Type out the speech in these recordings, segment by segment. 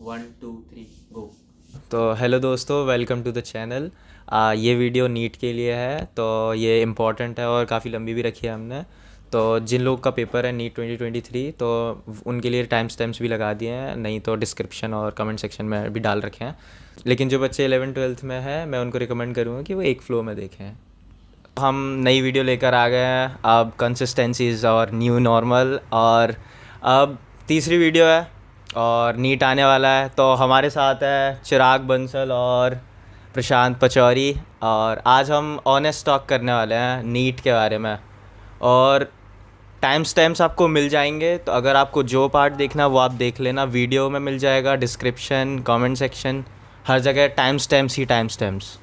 1 2 3 गो। तो हेलो दोस्तों, welcome to the channel. ये वीडियो नीट के लिए है, तो ये इम्पॉर्टेंट है और काफ़ी लंबी भी रखी है हमने। तो जिन लोग का पेपर है नीट 2023, तो उनके लिए टाइम स्टैम्प्स भी लगा दिए हैं, नहीं तो डिस्क्रिप्शन और कमेंट सेक्शन में भी डाल रखे हैं। लेकिन जो बच्चे 11th-12th में हैं, मैं उनको रिकमेंड करूँगा कि वो एक फ़्लो में देखें। हम नई वीडियो लेकर आ गए हैं, अब कंसिस्टेंसीज और न्यू नॉर्मल, और अब तीसरी वीडियो है और नीट आने वाला है। तो हमारे साथ है चिराग बंसल और प्रशांत पचौरी, और आज हम ऑनेस्ट टॉक करने वाले हैं नीट के बारे में। और टाइम स्टैम्प्स आपको मिल जाएंगे, तो अगर आपको जो पार्ट देखना वो आप देख लेना, वीडियो में मिल जाएगा, डिस्क्रिप्शन, कमेंट सेक्शन, हर जगह टाइम स्टैम्प्स ही टाइम स्टैम्प्स।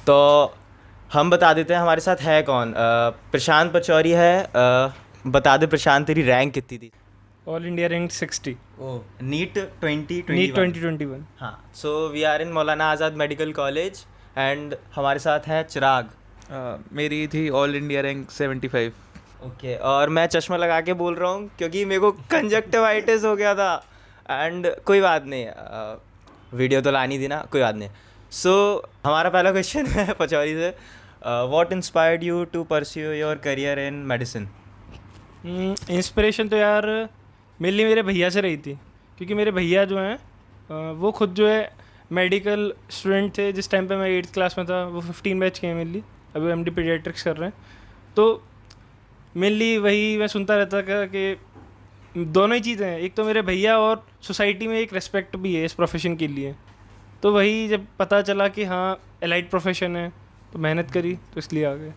तो हम बता देते हैं हमारे साथ है कौन। प्रशांत पचौरी है। बता दे प्रशांत, तेरी रैंक कितनी थी? All India rank 60। ओह, नीट 2021। नीट 2021। हाँ, so we are in Maulana Azad medical college and हमारे साथ है चिराग। मेरी थी ऑल इंडिया रैंक 75। ओके, और मैं चश्मा लगा के बोल रहा हूँ क्योंकि मेरे को कंजक्टिवाइटिस हो गया था। एंड कोई बात नहीं, वीडियो तो लानी थी ना, कोई बात नहीं। सो हमारा पहला क्वेश्चन है पचौरी से, what inspired you to pursue your career in medicine? Inspiration तो यार मेनली मेरे भैया से रही थी, क्योंकि मेरे भैया जो हैं वो खुद जो है मेडिकल स्टूडेंट थे। जिस टाइम पे मैं 8th क्लास में था, वो 15 बैच के हैं मेनली, अभी MD पीडियाट्रिक्स कर रहे हैं। तो मेनली वही मैं सुनता रहता था कि दोनों ही चीज़ें हैं, एक तो मेरे भैया और सोसाइटी में एक रेस्पेक्ट भी है इस प्रोफेशन के लिए। तो वही जब पता चला कि हाँ एलाइड प्रोफेशन है, तो मेहनत करी, तो इसलिए आ गए।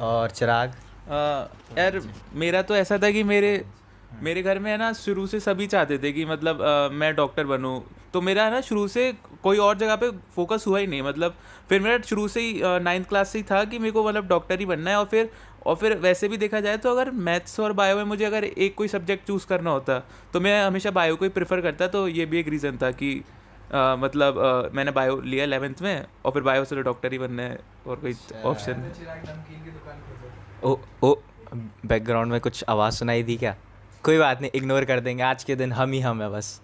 और चिराग? यार मेरा तो ऐसा था कि मेरे घर में है ना, शुरू से सभी चाहते थे कि मतलब मैं डॉक्टर बनूं। तो मेरा है ना शुरू से कोई और जगह पे फोकस हुआ ही नहीं। मतलब फिर मेरा शुरू से ही 9th क्लास से ही था कि मेरे को मतलब डॉक्टर ही बनना है। और फिर वैसे भी देखा जाए तो अगर मैथ्स और बायो में मुझे अगर एक कोई सब्जेक्ट चूज़ करना होता तो मैं हमेशा बायो को ही प्रेफर करता। तो ये भी एक रीज़न था कि मैंने बायो लिया 11th में, और फिर बायो से तो डॉक्टर ही बनना है, और कोई ऑप्शन। ओ, बैकग्राउंड में कुछ आवाज़ सुनाई दी क्या? कोई बात नहीं, इग्नोर कर देंगे, आज के दिन हम ही हम है बस।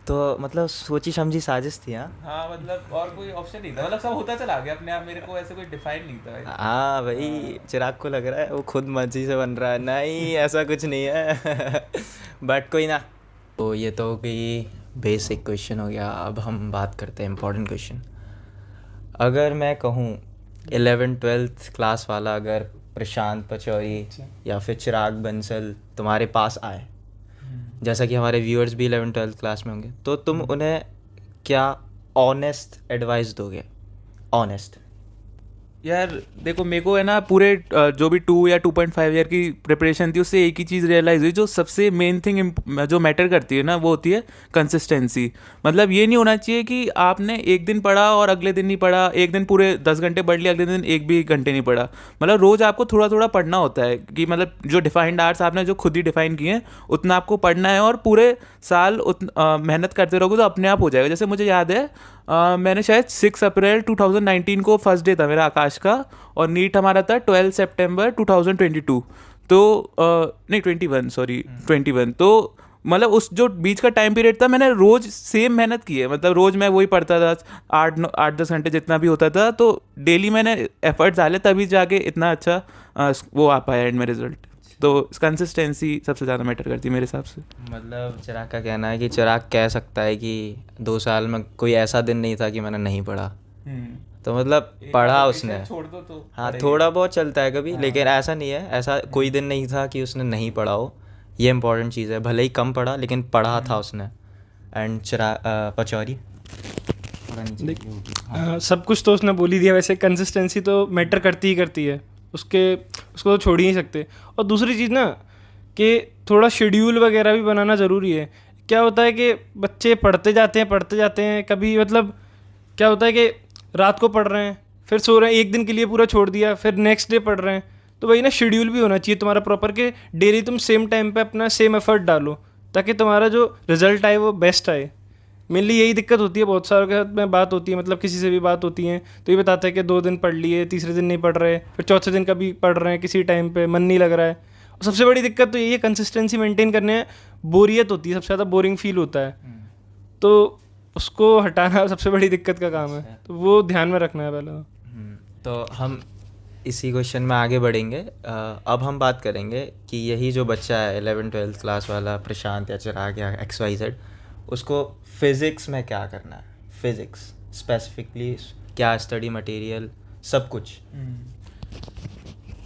तो मतलब सोची समझी साजिश थी। हाँ मतलब और कोई ऑप्शन नहीं था, मतलब सब होता चला गया अपने आप, मेरे को ऐसे कोई डिफाइन नहीं था। हाँ भाई, चिराग को लग रहा है वो खुद मर्जी से बन रहा है। नहीं, ऐसा कुछ नहीं है। बट कोई ना। तो ये तो कि बेसिक क्वेश्चन हो गया, अब हम बात करते हैं इम्पोर्टेंट क्वेश्चन। अगर मैं कहूँ 11th-12th क्लास वाला अगर प्रशांत पचौरी या फिर चिराग बंसल तुम्हारे पास आए, जैसा कि हमारे व्यूअर्स भी 11th-12th क्लास में होंगे, तो तुम उन्हें क्या ऑनेस्ट एडवाइस दोगे? ऑनेस्ट। यार देखो, मेरे को है ना पूरे जो भी 2 या 2.5 ईयर की प्रिपरेशन थी, उससे एक ही चीज़ रियलाइज़ हुई, जो सबसे मेन थिंग जो मैटर करती है ना, वो होती है कंसिस्टेंसी। मतलब ये नहीं होना चाहिए कि आपने एक दिन पढ़ा और अगले दिन नहीं पढ़ा, एक दिन पूरे 10 घंटे पढ़ लिया, अगले दिन एक भी घंटे नहीं पढ़ा। मतलब रोज़ आपको थोड़ा थोड़ा पढ़ना होता है, कि मतलब जो डिफाइंड आवर्स आपने जो खुद ही डिफाइन किए हैं उतना आपको पढ़ना है, और पूरे साल मेहनत करते रहोगे तो अपने आप हो जाएगा। जैसे मुझे याद है, मैंने शायद 6 अप्रैल 2019 को फर्स्ट डे था मेरा आकाश का, और नीट हमारा था 12 सितंबर 2022। तो नहीं 21 तो मतलब उस जो बीच का टाइम पीरियड था, मैंने रोज़ सेम मेहनत की है। मतलब रोज़ मैं वही पढ़ता था, 8-10 घंटे जितना भी होता था, तो डेली मैंने एफर्ट्स डाले, तभी जाके इतना अच्छा वो आ पाया एंड में रिजल्ट। तो कंसिस्टेंसी सबसे ज़्यादा मैटर करती है मेरे हिसाब से। मतलब चिराग का कहना है कि चिराग कह सकता है कि 2 साल में कोई ऐसा दिन नहीं था कि मैंने नहीं पढ़ा। तो मतलब पढ़ा उसने, छोड़ दो तो हाँ थोड़ा बहुत चलता है कभी, लेकिन ऐसा नहीं है, ऐसा कोई दिन नहीं था कि उसने नहीं पढ़ा हो। ये इंपॉर्टेंट चीज़ है, भले ही कम पढ़ा लेकिन पढ़ा था उसने। एंड पचौरी सब कुछ तो उसने बोल ही दिया। वैसे कंसिस्टेंसी तो मैटर करती है, उसको तो छोड़ ही नहीं सकते। और दूसरी चीज़ ना, कि थोड़ा शेड्यूल वगैरह भी बनाना ज़रूरी है। क्या होता है कि बच्चे पढ़ते जाते हैं, कभी मतलब क्या होता है कि रात को पढ़ रहे हैं, फिर सो रहे हैं, एक दिन के लिए पूरा छोड़ दिया, फिर नेक्स्ट डे पढ़ रहे हैं। तो वही ना, शेड्यूल भी होना चाहिए तुम्हारा प्रॉपर, कि डेली तुम सेम टाइम पे अपना सेम एफर्ट डालो, ताकि तुम्हारा जो रिजल्ट आए वो बेस्ट आए। मेनली यही दिक्कत होती है, बहुत सारों के साथ में बात होती है, मतलब किसी से भी बात होती है तो ये बताते हैं कि 2 दिन पढ़ लिए, तीसरे दिन नहीं पढ़ रहे, फिर चौथे दिन कभी पढ़ रहे हैं, किसी टाइम पे मन नहीं लग रहा है। सबसे बड़ी दिक्कत तो यही है, कंसिस्टेंसी मेंटेन करने में बोरियत होती है, सबसे ज़्यादा बोरिंग फील होता है, तो उसको हटाना सबसे बड़ी दिक्कत का काम है, तो वो ध्यान में रखना है पहले। तो हम इसी क्वेश्चन में आगे बढ़ेंगे। अब हम बात करेंगे कि यही जो बच्चा है 11th-12th क्लास वाला प्रशांत या चिराग या XYZ, उसको फिज़िक्स में क्या करना है, फिज़िक्स स्पेसिफिकली क्या स्टडी मटेरियल सब कुछ।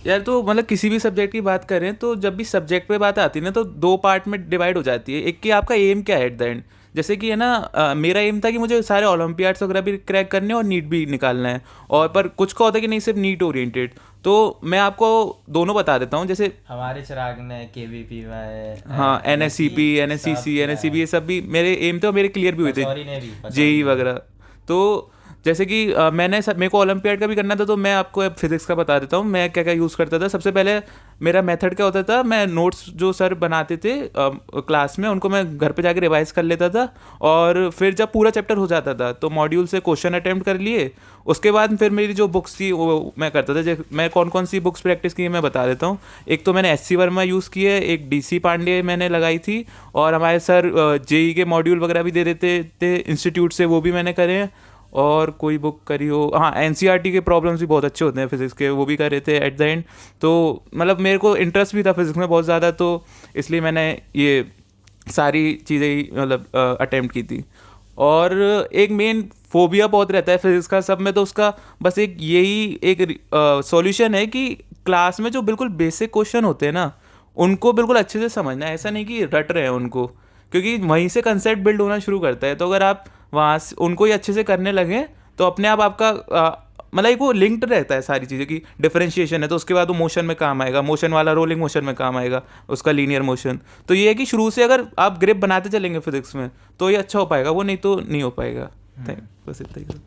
यार तो मतलब किसी भी सब्जेक्ट की बात करें तो जब भी सब्जेक्ट पे बात आती है ना तो दो पार्ट में डिवाइड हो जाती है। एक कि आपका एम क्या है एट द एंड, जैसे कि है ना मेरा एम था कि मुझे सारे ओलंपियाड्स वगैरह भी क्रैक करने और नीट भी निकालना है, और पर कुछ का होता है कि नहीं सिर्फ नीट ओरिएंटेड। तो मैं आपको दोनों बता देता हूँ। जैसे हमारे चिराग ने KVPY, हाँ NSCP, NSCC, NSCB ये सब भी मेरे एम थे और मेरे क्लियर भी हुए थे, जेई वगैरह। तो जैसे कि मेरे को ओलंपियाड का भी करना था, तो मैं आपको फिजिक्स का बता देता हूँ मैं क्या क्या यूज़ करता था। सबसे पहले मेरा मेथड क्या होता था, मैं नोट्स जो सर बनाते थे क्लास में उनको मैं घर पे जाके रिवाइज कर लेता था, और फिर जब पूरा चैप्टर हो जाता था तो मॉड्यूल से क्वेश्चन अटेम्प्ट कर लिए। उसके बाद फिर मेरी जो बुक्स थी वो मैं करता था। मैं कौन कौन सी बुक्स प्रैक्टिस की है मैं बता देता हूँ। एक तो मैंने SC वर्मा यूज़ की है, एक DC पांडे मैंने लगाई थी, और हमारे सर JEE के मॉड्यूल वगैरह भी दे देते थे इंस्टीट्यूट से, वो भी मैंने करे हैं। और कोई बुक करी हो, हाँ NCERT के प्रॉब्लम्स भी बहुत अच्छे होते हैं फिजिक्स के, वो भी कर रहे थे एट द एंड। तो मतलब मेरे को इंटरेस्ट भी था फिजिक्स में बहुत ज़्यादा, तो इसलिए मैंने ये सारी चीज़ें ही मतलब अटेम्प्ट की थी। और एक मेन फोबिया बहुत रहता है फिजिक्स का सब में, तो उसका बस एक यही एक सॉल्यूशन है कि क्लास में जो बिल्कुल बेसिक क्वेश्चन होते हैं ना उनको बिल्कुल अच्छे से समझना है, ऐसा नहीं कि रट रहे हैं उनको, क्योंकि वहीं से कंसेप्ट बिल्ड होना शुरू करता है। तो अगर आप वहाँ से उनको ही अच्छे से करने लगे तो अपने आप आपका मतलब एक वो लिंक्ड रहता है सारी चीज़ें की। डिफरेंशिएशन है तो उसके बाद वो मोशन में काम आएगा, मोशन वाला रोलिंग मोशन में काम आएगा, उसका लीनियर मोशन। तो ये है कि शुरू से अगर आप ग्रिप बनाते चलेंगे फिजिक्स में तो ये अच्छा हो पाएगा, वो नहीं तो नहीं हो पाएगा। बस इतना ही।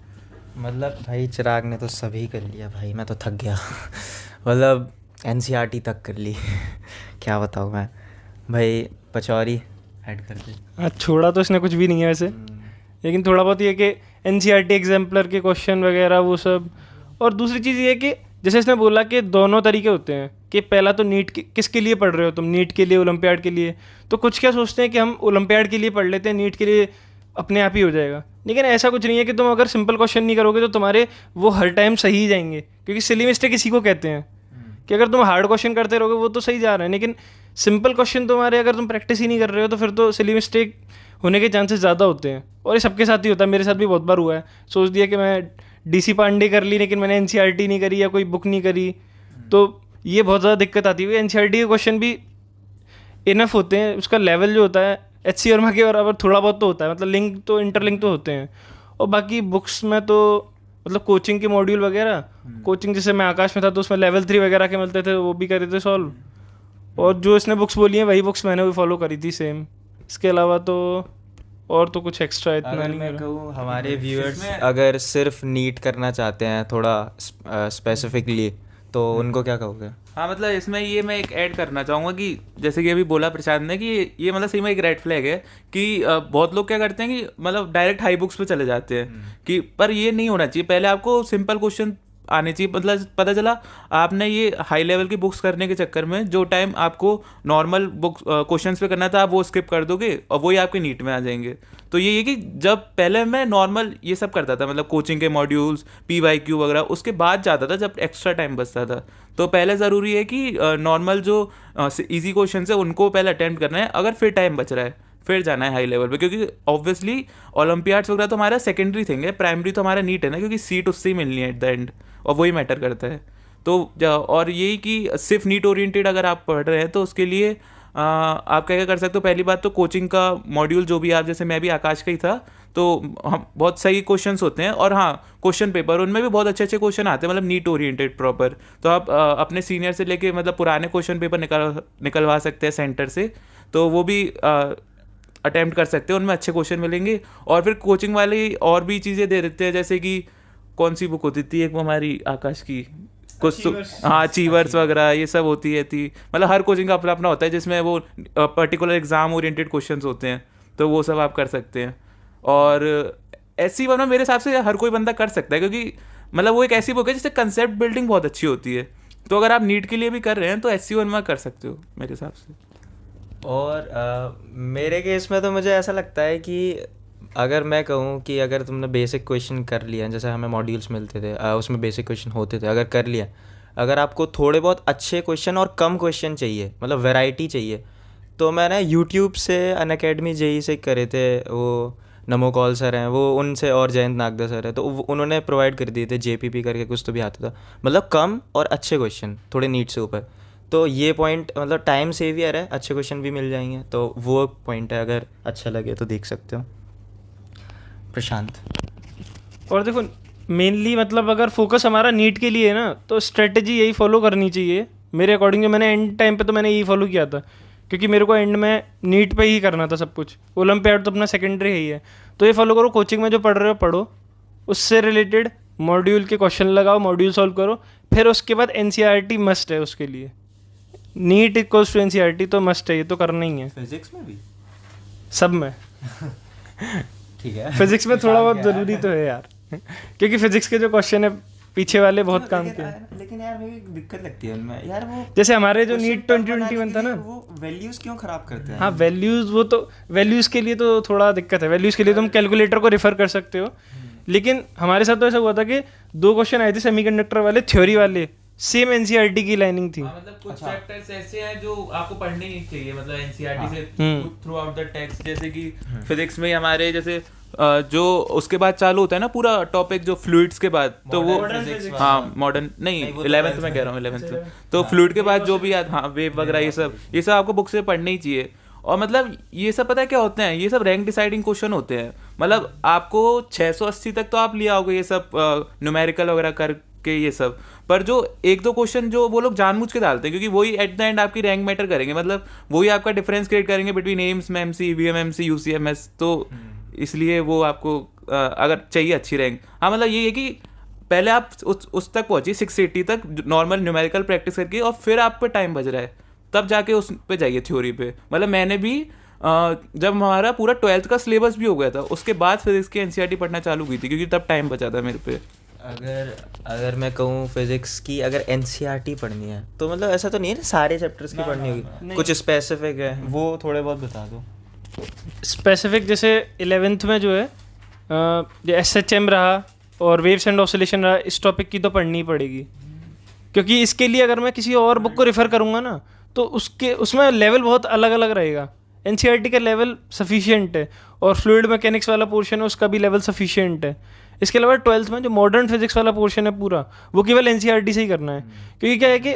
मतलब भाई चिराग ने तो सभी कर लिया भाई, मैं तो थक गया मतलब NCERT तक कर ली क्या बताऊँ मैं भाई। पचौरी ऐड कर दे। हाँ, छोड़ा तो इसने कुछ भी नहीं है वैसे, लेकिन थोड़ा बहुत ये कि NCERT एग्जाम्पलर के क्वेश्चन वगैरह वो सब। और दूसरी चीज़ ये है कि जैसे इसने बोला कि दोनों तरीके होते हैं, कि पहला तो नीट किसके लिए पढ़ रहे हो तुम, नीट के लिए ओलंपियाड के लिए। तो कुछ क्या सोचते हैं कि हम ओलंपियाड के लिए पढ़ लेते हैं, नीट के लिए अपने आप ही हो जाएगा। लेकिन ऐसा कुछ नहीं है कि तुम अगर सिंपल क्वेश्चन नहीं करोगे तो तुम्हारे वो हर टाइम सही ही जाएंगे, क्योंकि सिली मिस्टेक इसी को कहते हैं कि अगर तुम हार्ड क्वेश्चन करते रहोगे वो तो सही जा रहा है, लेकिन सिंपल क्वेश्चन तुम्हारे अगर तुम प्रैक्टिस ही नहीं कर रहे हो तो फिर तो सिली मिस्टेक होने के चांसेस ज़्यादा होते हैं। और ये सबके साथ ही होता है, मेरे साथ भी बहुत बार हुआ है। सोच दिया कि मैं DC पांडे कर ली लेकिन मैंने NCERT नहीं करी या कोई बुक नहीं करी, तो ये बहुत ज़्यादा दिक्कत आती है। NCERT के क्वेश्चन भी इनफ होते हैं, उसका लेवल जो होता है HC वर्मा के बराबर थोड़ा बहुत तो होता है, मतलब लिंक तो इंटरलिंक तो होते हैं। और बाकी बुक्स में तो मतलब कोचिंग के मॉड्यूल वगैरह, कोचिंग जैसे मैं आकाश में था तो उसमें लेवल 3 वगैरह के मिलते थे, वो भी करे थे सॉल्व। और जो इसने बुक्स बोली हैं वही बुक्स मैंने भी फॉलो करी थी सेम। इसके अलावा तो और तो कुछ एक्स्ट्रा इतना अगर नहीं मैं है। कहूँ हमारे व्यूअर्स अगर सिर्फ नीट करना चाहते हैं थोड़ा स्पेसिफिकली, तो उनको क्या कहोगे? हाँ मतलब इसमें ये मैं एक ऐड करना चाहूँगा कि जैसे कि अभी बोला प्रशांत ने कि ये मतलब सही में एक रेड फ्लैग है कि बहुत लोग क्या करते हैं कि मतलब डायरेक्ट हाई बुक्स पे चले जाते हैं कि, पर ये नहीं होना चाहिए। पहले आपको सिंपल क्वेश्चन आने चाहिए। मतलब पता चला आपने ये हाई लेवल की बुक्स करने के चक्कर में जो टाइम आपको नॉर्मल बुक्स क्वेश्चंस पे करना था आप वो स्किप कर दोगे और वही आपके नीट में आ जाएंगे। तो ये कि जब पहले मैं नॉर्मल ये सब करता था, मतलब कोचिंग के मॉड्यूल्स PYQ वगैरह, उसके बाद जाता था जब एक्स्ट्रा टाइम बचता था। तो पहले ज़रूरी है कि नॉर्मल जो ईजी क्वेश्चन है उनको पहले अटेम्प्ट करना है, अगर फिर टाइम बच रहा है फिर जाना है हाई लेवल पे, क्योंकि ऑब्वियसली ओलंपियाड्स वगैरह तो हमारा सेकेंडरी थिंग है, प्राइमरी तो हमारा नीट है ना, क्योंकि सीट उससे ही मिलनी है एट द एंड और वही मैटर करता है। तो और यही कि सिर्फ नीट ओरिएंटेड अगर आप पढ़ रहे हैं तो उसके लिए आप क्या क्या कर सकते हो। पहली बात तो कोचिंग का मॉड्यूल जो भी आप, जैसे मैं भी आकाश का ही था, तो हम बहुत सही क्वेश्चंस होते हैं। और हाँ क्वेश्चन पेपर उनमें भी बहुत अच्छे अच्छे क्वेश्चन आते हैं, मतलब नीट ओरिएंटेड प्रॉपर। तो आप अपने सीनियर से लेके मतलब पुराने क्वेश्चन पेपर निकलवा सकते हैं सेंटर से, तो वो भी अटेम्प्ट कर सकते हैं, उनमें अच्छे क्वेश्चन मिलेंगे। और फिर कोचिंग वाले और भी चीज़ें दे देते हैं, जैसे कि कौन सी बुक होती थी एक वो हमारी आकाश की, कुछ तो हाँ अचीवर्स वगैरह ये सब होती है थी। मतलब हर कोचिंग का अपना अपना होता है जिसमें वो पर्टिकुलर एग्जाम ओरिएंटेड क्वेश्चंस होते हैं, तो वो सब आप कर सकते हैं। और ऐसी वरना मेरे हिसाब से हर कोई बंदा कर सकता है, क्योंकि मतलब वो एक ऐसी बुक है जिससे कंसेप्ट बिल्डिंग बहुत अच्छी होती है। तो अगर आप नीट के लिए भी कर रहे हैं तो SC1 कर सकते हो मेरे हिसाब से। और मेरे केस में तो मुझे ऐसा लगता है कि अगर मैं कहूँ कि अगर तुमने बेसिक क्वेश्चन कर लिया, जैसे हमें मॉड्यूल्स मिलते थे उसमें बेसिक क्वेश्चन होते थे, अगर कर लिया, अगर आपको थोड़े बहुत अच्छे क्वेश्चन और कम क्वेश्चन चाहिए, मतलब वैरायटी चाहिए, तो मैंने यूट्यूब से अनअकैडमी जेई से करे थे, वो नमो कौल सर हैं वो, उनसे, और जयंत नागदा सर है, तो उन्होंने प्रोवाइड कर दिए थे, JPP करके कुछ तो भी आता था, मतलब कम और अच्छे क्वेश्चन थोड़े नीट से ऊपर। तो ये पॉइंट मतलब टाइम सेवियर है, अच्छे क्वेश्चन भी मिल जाएंगे, तो वो पॉइंट है, अगर अच्छा लगे तो देख सकते हो। प्रशांत। और देखो मेनली मतलब अगर फोकस हमारा नीट के लिए है ना, तो स्ट्रेटजी यही फॉलो करनी चाहिए मेरे अकॉर्डिंग। जो मैंने एंड टाइम पे तो मैंने यही फॉलो किया था, क्योंकि मेरे को एंड में नीट पे ही करना था सब कुछ, ओलंपियाड तो अपना सेकेंडरी ही है। तो ये फॉलो करो, कोचिंग में जो पढ़ रहे हो पढ़ो, उससे रिलेटेड मॉड्यूल के क्वेश्चन लगाओ, मॉड्यूल सॉल्व करो, फिर उसके बाद NCERT मस्ट है उसके लिए। नीट इक्वल्स टू NCERT तो मस्ट है, ये तो करना ही है फिजिक्स में भी? सब में। ठीक है। फिजिक्स में थोड़ा बहुत ज़रूरी तो है यार, क्योंकि फिजिक्स के जो क्वेश्चन है पीछे वाले बहुत काम के हैं। लेकिन यार मेरी दिक्कत लगती है उनमें यार, वो जैसे हमारे जो क्वेश्चन नीट टफ 2021 बनाने था के ना, लिए वो वैल्यूज क्यों खराब करते हैं? हाँ वैल्यूज़, वो तो वैल्यूज़ के लिए तो थोड़ा दिक्कत है। वैल्यूज़ के लिए तुम कैलकुलेटर को रेफर कर सकते हो, लेकिन हमारे साथ तो ऐसा हुआ था कि 2 क्वेश्चन आए थे सेमीकंडक्टर वाले, थ्योरी वाले, सेम NCERT की लाइनिंग थी। मतलब कुछ चैप्टर्स ऐसे हैं जो आपको पढ़ने ही चाहिए, मतलब NCERT से थ्रू आउट द टेक्स्ट। जैसे कि फिजिक्स में हमारे जैसे जो उसके बाद चालू होता है ना पूरा टॉपिक, जो फ्लूइड्स के बाद, तो वो हाँ मॉडर्न नहीं 11th में कह रहा हूँ, 11th में तो फ्लूइड के बाद जो भी हाँ वेव वगैरह ये सब आपको बुक से पढ़ने ही चाहिए। और मतलब ये सब पता है क्या होते हैं, ये सब रैंक डिसाइडिंग क्वेश्चन होते हैं। मतलब आपको 680 तक तो आप ले आओगे ये सब न्यूमेरिकल वगैरह करके ये सब, पर जो 1-2 क्वेश्चन जो वो लोग जानबूझ के डालते हैं, क्योंकि वही एट द एंड आपकी रैंक मैटर करेंगे, मतलब वही आपका डिफरेंस क्रिएट करेंगे बिटवीन एम्स में MC, BMMC, UCMS। तो इसलिए वो आपको अगर चाहिए अच्छी रैंक, हाँ मतलब ये है कि पहले आप उस तक पहुंचिए 680 तक नॉर्मल न्यूमेरिकल प्रैक्टिस करके, और फिर आप पे टाइम बच रहा है तब जाके उस पे जाइए थ्योरी पे। मतलब मैंने भी जब हमारा पूरा 12th का सिलेबस भी हो गया था, उसके बाद फिजिक्स की NCERT पढ़ना चालू की थी, क्योंकि तब टाइम बचा था मेरे पे। अगर मैं कहूँ फिजिक्स की अगर NCERT पढ़नी है, तो मतलब ऐसा तो नहीं है ना सारे चैप्टर्स की पढ़नी होगी, कुछ स्पेसिफिक है, वो थोड़े बहुत बता दो। स्पेसिफिक जैसे 11th में जो है SHM रहा और वेव्स एंड ऑसिलेशन रहा, इस टॉपिक की तो पढ़नी ही पड़ेगी, क्योंकि इसके लिए अगर मैं किसी और बुक को रेफ़र करूँगा ना, तो उसमें लेवल बहुत अलग अलग रहेगा। NCERT का लेवल सफिशिएंट है, और फ्लूइड मैकेनिक्स वाला पोर्शन है उसका भी लेवल सफिशिएंट है। इसके अलावा 12th में जो मॉडर्न फिजिक्स वाला पोर्शन है पूरा, वो केवल NCERT से ही करना है, क्योंकि क्या है कि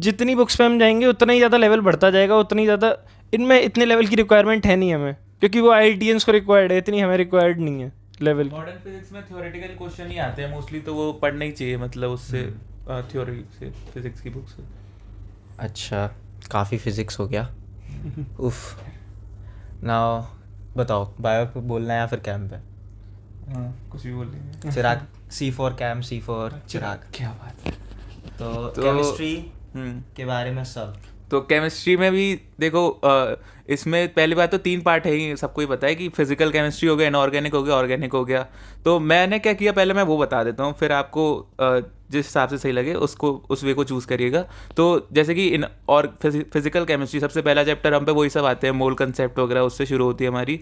जितनी बुक्स पे हम जाएंगे उतना ही ज़्यादा लेवल बढ़ता जाएगा, उतनी ज़्यादा इनमें इतने लेवल की रिक्वायरमेंट है नहीं हमें, क्योंकि वो IITians को रिक्वायर्ड है, इतनी हमें रिक्वायर्ड नहीं है लेवल। मॉडर्न फिजिक्स में थ्योरेटिकल क्वेश्चन ही आते हैं मोस्टली, तो वो पढ़ना ही चाहिए, मतलब उससे थ्योरी से फिजिक्स की बुक से। अच्छा, काफ़ी फिजिक्स हो गया। उफ। नाउ बताओ, बायो पे बोलना है या फिर कैम पे? हाँ कुछ भी बोल लेंगे। Chirag, C for cam, C for Chirag. क्या बात है। तो केमिस्ट्री के बारे में सब। तो केमिस्ट्री में भी देखो इसमें पहली बात तो 3 पार्ट है ही, सबको ही पता है कि फिजिकल केमिस्ट्री हो गया, इनऑर्गेनिक हो गया, ऑर्गेनिक हो गया। तो मैंने क्या किया, पहले मैं वो बता देता हूँ, फिर आपको जिस हिसाब से सही लगे उसको उस वे को चूज़ करिएगा। तो जैसे कि फिजिकल केमिस्ट्री सबसे पहला चैप्टर हम पे वही सब आते हैं, मोल कंसेप्ट वगैरह, उससे शुरू होती है हमारी।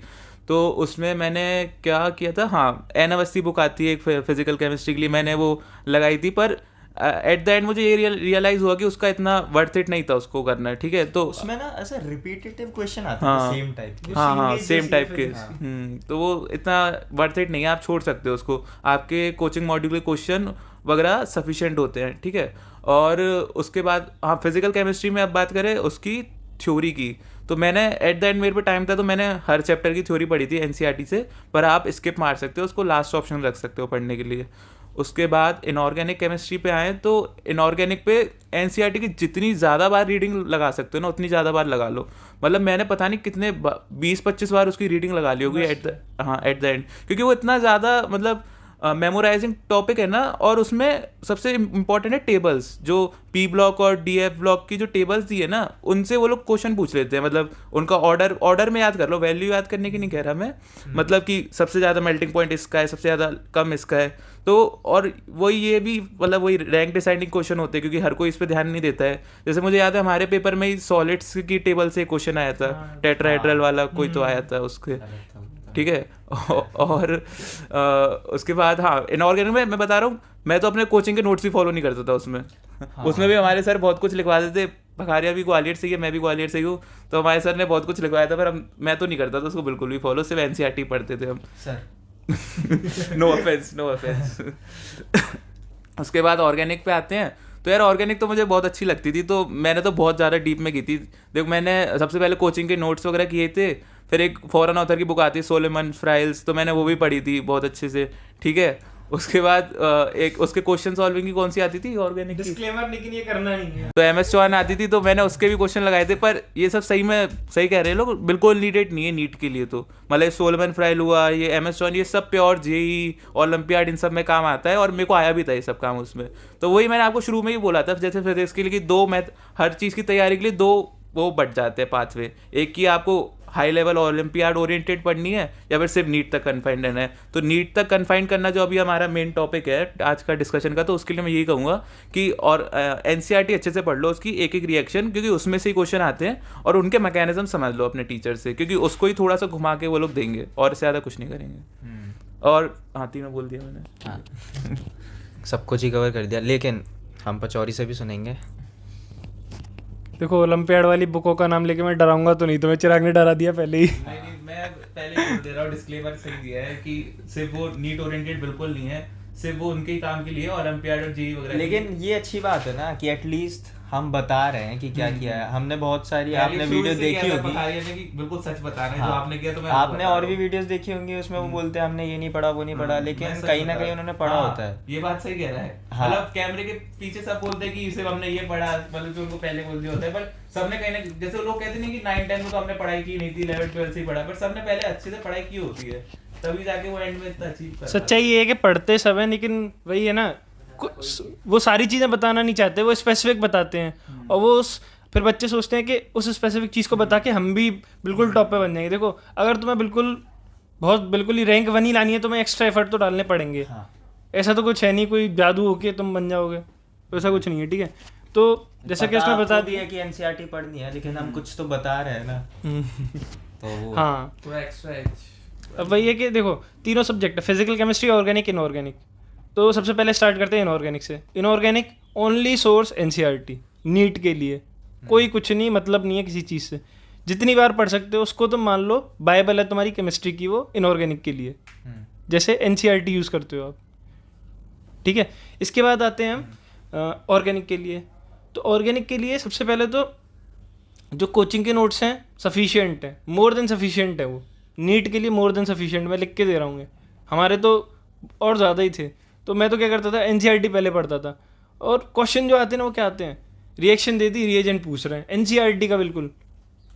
तो उसमें मैंने क्या किया था, हाँ एन अवस्थी बुक आती है एक फिजिकल केमिस्ट्री के लिए, मैंने वो लगाई थी, पर एट द एंड मुझे ये रियलाइज हुआ कि उसका इतना वर्थ इट नहीं था उसको करना। ठीक है, तो उसमें ना ऐसे रिपीटेटिव क्वेश्चन आते हैं सेम टाइप। हाँ सेम टाइप के, तो वो इतना वर्थ इट नहीं है, आप छोड़ सकते हो उसको, आपके कोचिंग मॉड्यूल के क्वेश्चन वगैरह सफिशिएंट होते हैं। ठीक है, और उसके बाद हाँ फिजिकल केमिस्ट्री में अब बात करें उसकी थ्योरी की, तो मैंने एट द एंड मेरे पे टाइम था तो मैंने हर चैप्टर की थ्योरी पढ़ी थी NCERT से, पर आप स्किप मार सकते हो उसको, लास्ट ऑप्शन रख सकते हो पढ़ने के लिए। उसके बाद इनऑर्गेनिक केमिस्ट्री पे आए, तो इनऑर्गेनिक पे NCERT की जितनी ज़्यादा बार रीडिंग लगा सकते हो ना, उतनी ज़्यादा बार लगा लो। मतलब मैंने पता नहीं कितने 20-25 बार उसकी रीडिंग लगा ली होगी एट द एंड, क्योंकि वो इतना ज़्यादा मतलब मेमोराइजिंग टॉपिक है ना, और उसमें सबसे इम्पोर्टेंट है टेबल्स, जो पी ब्लॉक और डी एफ ब्लॉक की जो टेबल्स दी है ना, उनसे वो लोग क्वेश्चन पूछ लेते हैं। मतलब उनका ऑर्डर में याद कर लो, वैल्यू याद करने की नहीं कह रहा मैं, मतलब कि सबसे ज़्यादा मेल्टिंग पॉइंट इसका है, सबसे ज़्यादा कम इसका है। तो और वही ये भी मतलब वही रैंक डिसाइडिंग क्वेश्चन होते हैं, क्योंकि हर कोई इस पर ध्यान नहीं देता है। जैसे मुझे याद है हमारे पेपर में ही सॉलिड्स की टेबल से क्वेश्चन आया था, टेट्राहेड्रल वाला कोई तो आया था उसके, ठीक है। और उसके बाद हाँ, इनऑर्गेनिक में मैं बता रहा हूँ, मैं तो अपने कोचिंग के नोट्स भी फॉलो नहीं करता था उसमें। उसमें भी हमारे सर बहुत कुछ लिखवा देते। भखारिया भी ग्वालियर से ही है, मैं भी ग्वालियर से ही हूँ, तो हमारे सर ने बहुत कुछ लिखवाया था, पर मैं तो नहीं करता था उसको बिल्कुल भी फॉलो, सिर्फ एनसीईआरटी पढ़ते थे हम sir. No offence, no offence. उसके बाद ऑर्गेनिक पे आते हैं। तो यार ऑर्गेनिक तो मुझे बहुत अच्छी लगती थी, तो मैंने तो बहुत ज़्यादा डीप में की थी। देखो मैंने सबसे पहले कोचिंग के नोट्स वगैरह किए थे, फिर एक फॉरेन ऑथर की बुक आती है सोलोमन फ्राइल्स, तो मैंने वो भी पढ़ी थी बहुत अच्छे से, ठीक है। उसके बाद एक उसके क्वेश्चन सॉल्विंग की कौन सी आती थी ऑर्गेनिक की, डिस्क्लेमर, लेकिन ये करना नहीं है। तो एम एस चौहान आती थी, तो मैंने उसके भी क्वेश्चन लगाए थे। पर ये सब सही में सही कह रहे हैं लोग, बिल्कुल नीडेड नहीं है नीट के लिए। तो मतलब सोलोमन फ्राइल हुआ, ये एम एस चौहान, ये सब प्योर जेई ओलंपियाड इन सब में काम आता है, और मेरे को आया भी था ये सब काम उसमें। तो वही मैंने आपको शुरू में ही बोला था, जैसे फिजिक्स के लिए कि दो मैथ, हर चीज़ की तैयारी के लिए दो वो बढ़ जाते हैं पाथवे। एक की आपको हाई लेवल ओलंपियाड ओरिएंटेड पढ़नी है, या फिर सिर्फ नीट तक कन्फाइंड रहना है। तो नीट तक कन्फाइंड करना जो अभी हमारा मेन टॉपिक है आज का डिस्कशन का, तो उसके लिए मैं यही कहूँगा कि और एनसीईआरटी अच्छे से पढ़ लो, उसकी एक एक रिएक्शन, क्योंकि उसमें से ही क्वेश्चन आते हैं, और उनके मैकेनिज्म समझ लो अपने टीचर से, क्योंकि उसको ही थोड़ा सा घुमा के वो लोग देंगे, और ज़्यादा कुछ नहीं करेंगे। और हाँ, तीनों बोल दिया मैंने, हाँ सब कुछ ही कवर कर दिया, लेकिन हम पचौरी से भी सुनेंगे। देखो ओलंपियाड वाली बुकों का नाम लेके मैं डराऊंगा तो नहीं, तो मैं चिराग ने डरा दिया पहले ही। नहीं, मैं पहले ही बोल दे रहा हूँ, डिस्क्लेमर सही दिया है कि सिर्फ वो नीट ओरिएंटेड बिल्कुल नहीं है, सिर्फ वो उनके ही काम के लिए ओलंपियाड और जेईई वगैरह। लेकिन ये अच्छी बात है ना कि एटलीस्ट हम बता रहे हैं कि क्या किया है हमने। बहुत सारी आपने वीडियो देखी होगी, बिल्कुल सच बता रहे हैं जो आपने किया, तो मैं आपने और भी वीडियोस देखी होंगी, उसमें वो बोलते हैं हमने ये नहीं पढ़ा वो नहीं पढ़ा, लेकिन कहीं ना कहीं उन्होंने पढ़ा होता है। ये बात सही कह रहा है। हाँ। मतलब कैमरे के पीछे सब बोलते हैं कि सिर्फ हमने ये पढ़ा, मतलब जो उनको पहले बोल दिया होता है, पर सबने कहीं ना, जैसे लोग कहते नहीं कि 9-10 में तो हमने पढ़ाई की नहीं थी, 11-12 से ही पढ़ा, पर सबने पहले अच्छे से पढ़ाई की होती है, तभी जाके वो एंड में इतना अचीव कर। सच्चाई ये है कि पढ़ते सब है, लेकिन वही है ना, वो सारी चीज़ें बताना नहीं चाहते, वो स्पेसिफिक बताते हैं, और वो फिर बच्चे सोचते हैं कि उस स्पेसिफिक चीज़ को बता के हम भी बिल्कुल टॉप पे बन जाएंगे। देखो अगर तुम्हें बिल्कुल ही रैंक 1 ही लानी है, तो तुम्हें एक्स्ट्रा एफर्ट तो डालने पड़ेंगे। हाँ। ऐसा तो कुछ है नहीं कोई जादू होके तुम बन जाओगे, ऐसा कुछ नहीं है, ठीक है। तो जैसा कि उसने बता दिया कि एनसीईआरटी पढ़नी है, लेकिन हम कुछ तो बता रहे हैं ना। तो हाँ, थोड़ा एक्स्ट्रा अब वही है कि देखो तीनों सब्जेक्ट है, फिजिकल, केमिस्ट्री, ऑर्गेनिक, इनऑर्गेनिक। तो सबसे पहले स्टार्ट करते हैं इनऑर्गेनिक से। Inorganic only source NCERT, NEET के लिए कोई कुछ नहीं, मतलब नहीं है किसी चीज़ से। जितनी बार पढ़ सकते हो उसको, तुम मान लो बाइबल है तुम्हारी केमिस्ट्री की, वो इनऑर्गेनिक के लिए, जैसे एनसीईआरटी यूज़ करते हो आप, ठीक है। इसके बाद आते हैं हम ऑर्गेनिक के लिए। तो ऑर्गेनिक के लिए सबसे पहले तो जो कोचिंग के नोट्स हैं सफिशिएंट है, मोर देन सफिशिएंट है, वो नीट के लिए मोर देन सफिशिएंट, मैं लिख के दे रहा हूँ। हमारे तो और ज़्यादा ही थे, तो मैं तो क्या करता था, एनसीईआरटी पहले पढ़ता था, और क्वेश्चन जो आते हैं ना वो क्या आते हैं, रिएक्शन दे दी, रिएजेंट पूछ रहे हैं, एनसीईआरटी का बिल्कुल।